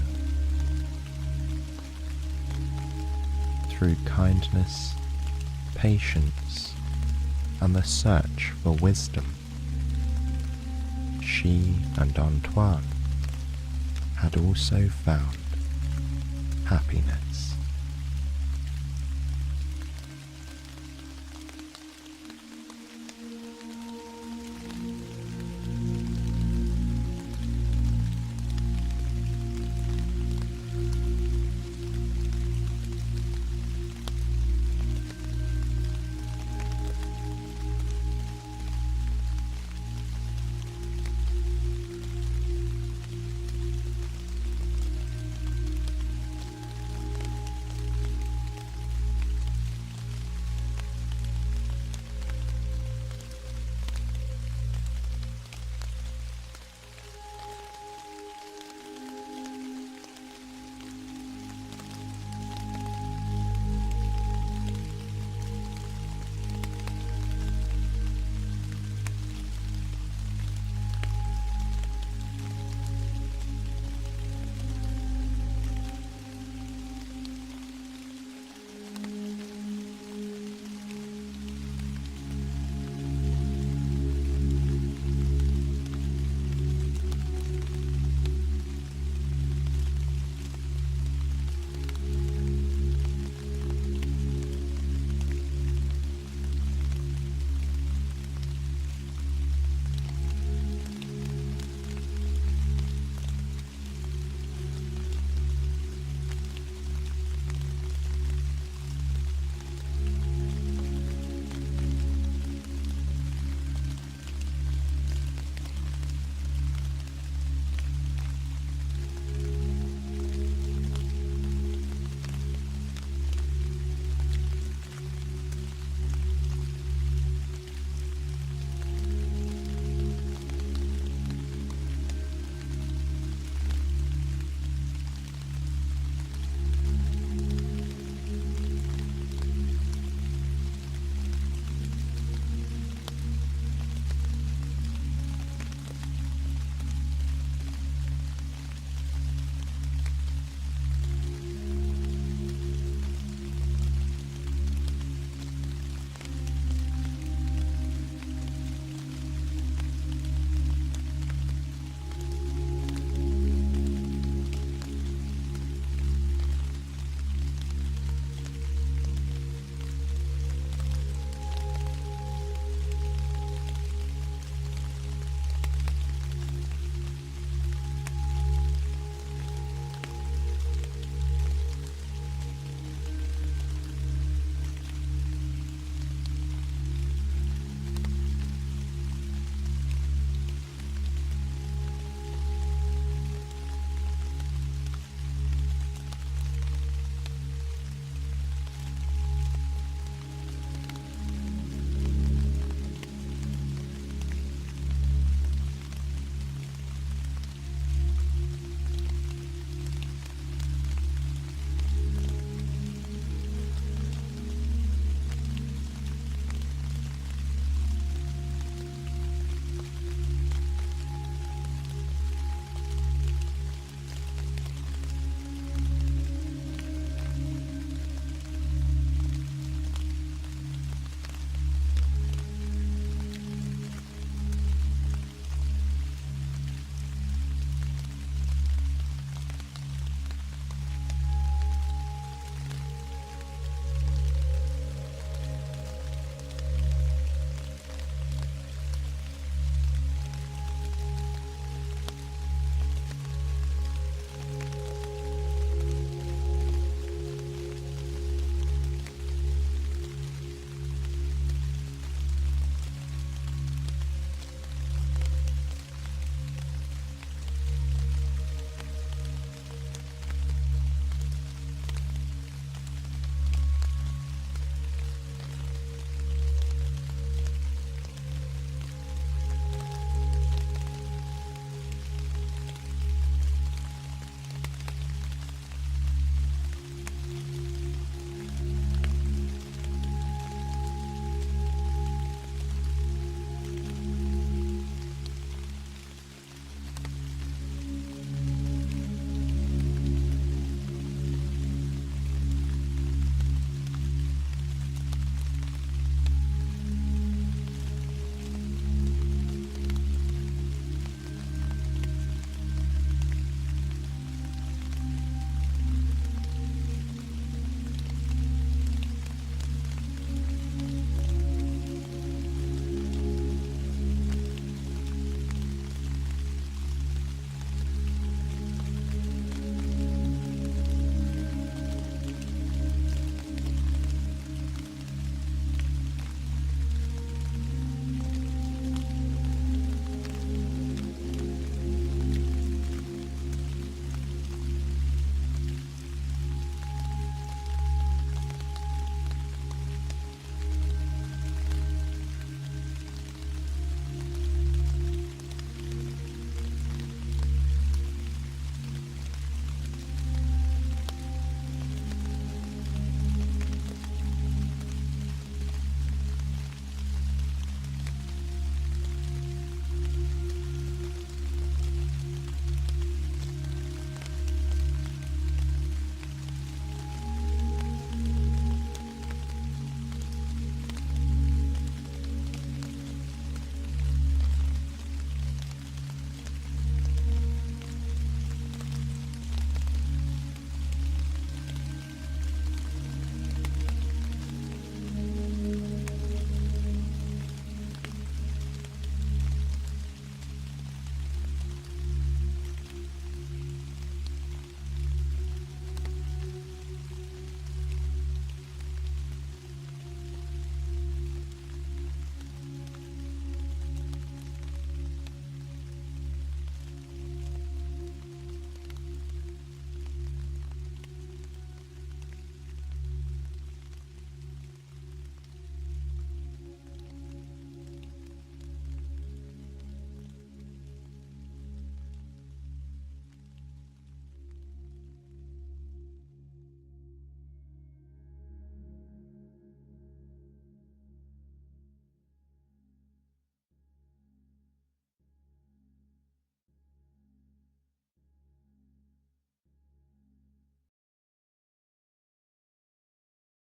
Through kindness, patience, and the search for wisdom, she and Antoine had also found happiness.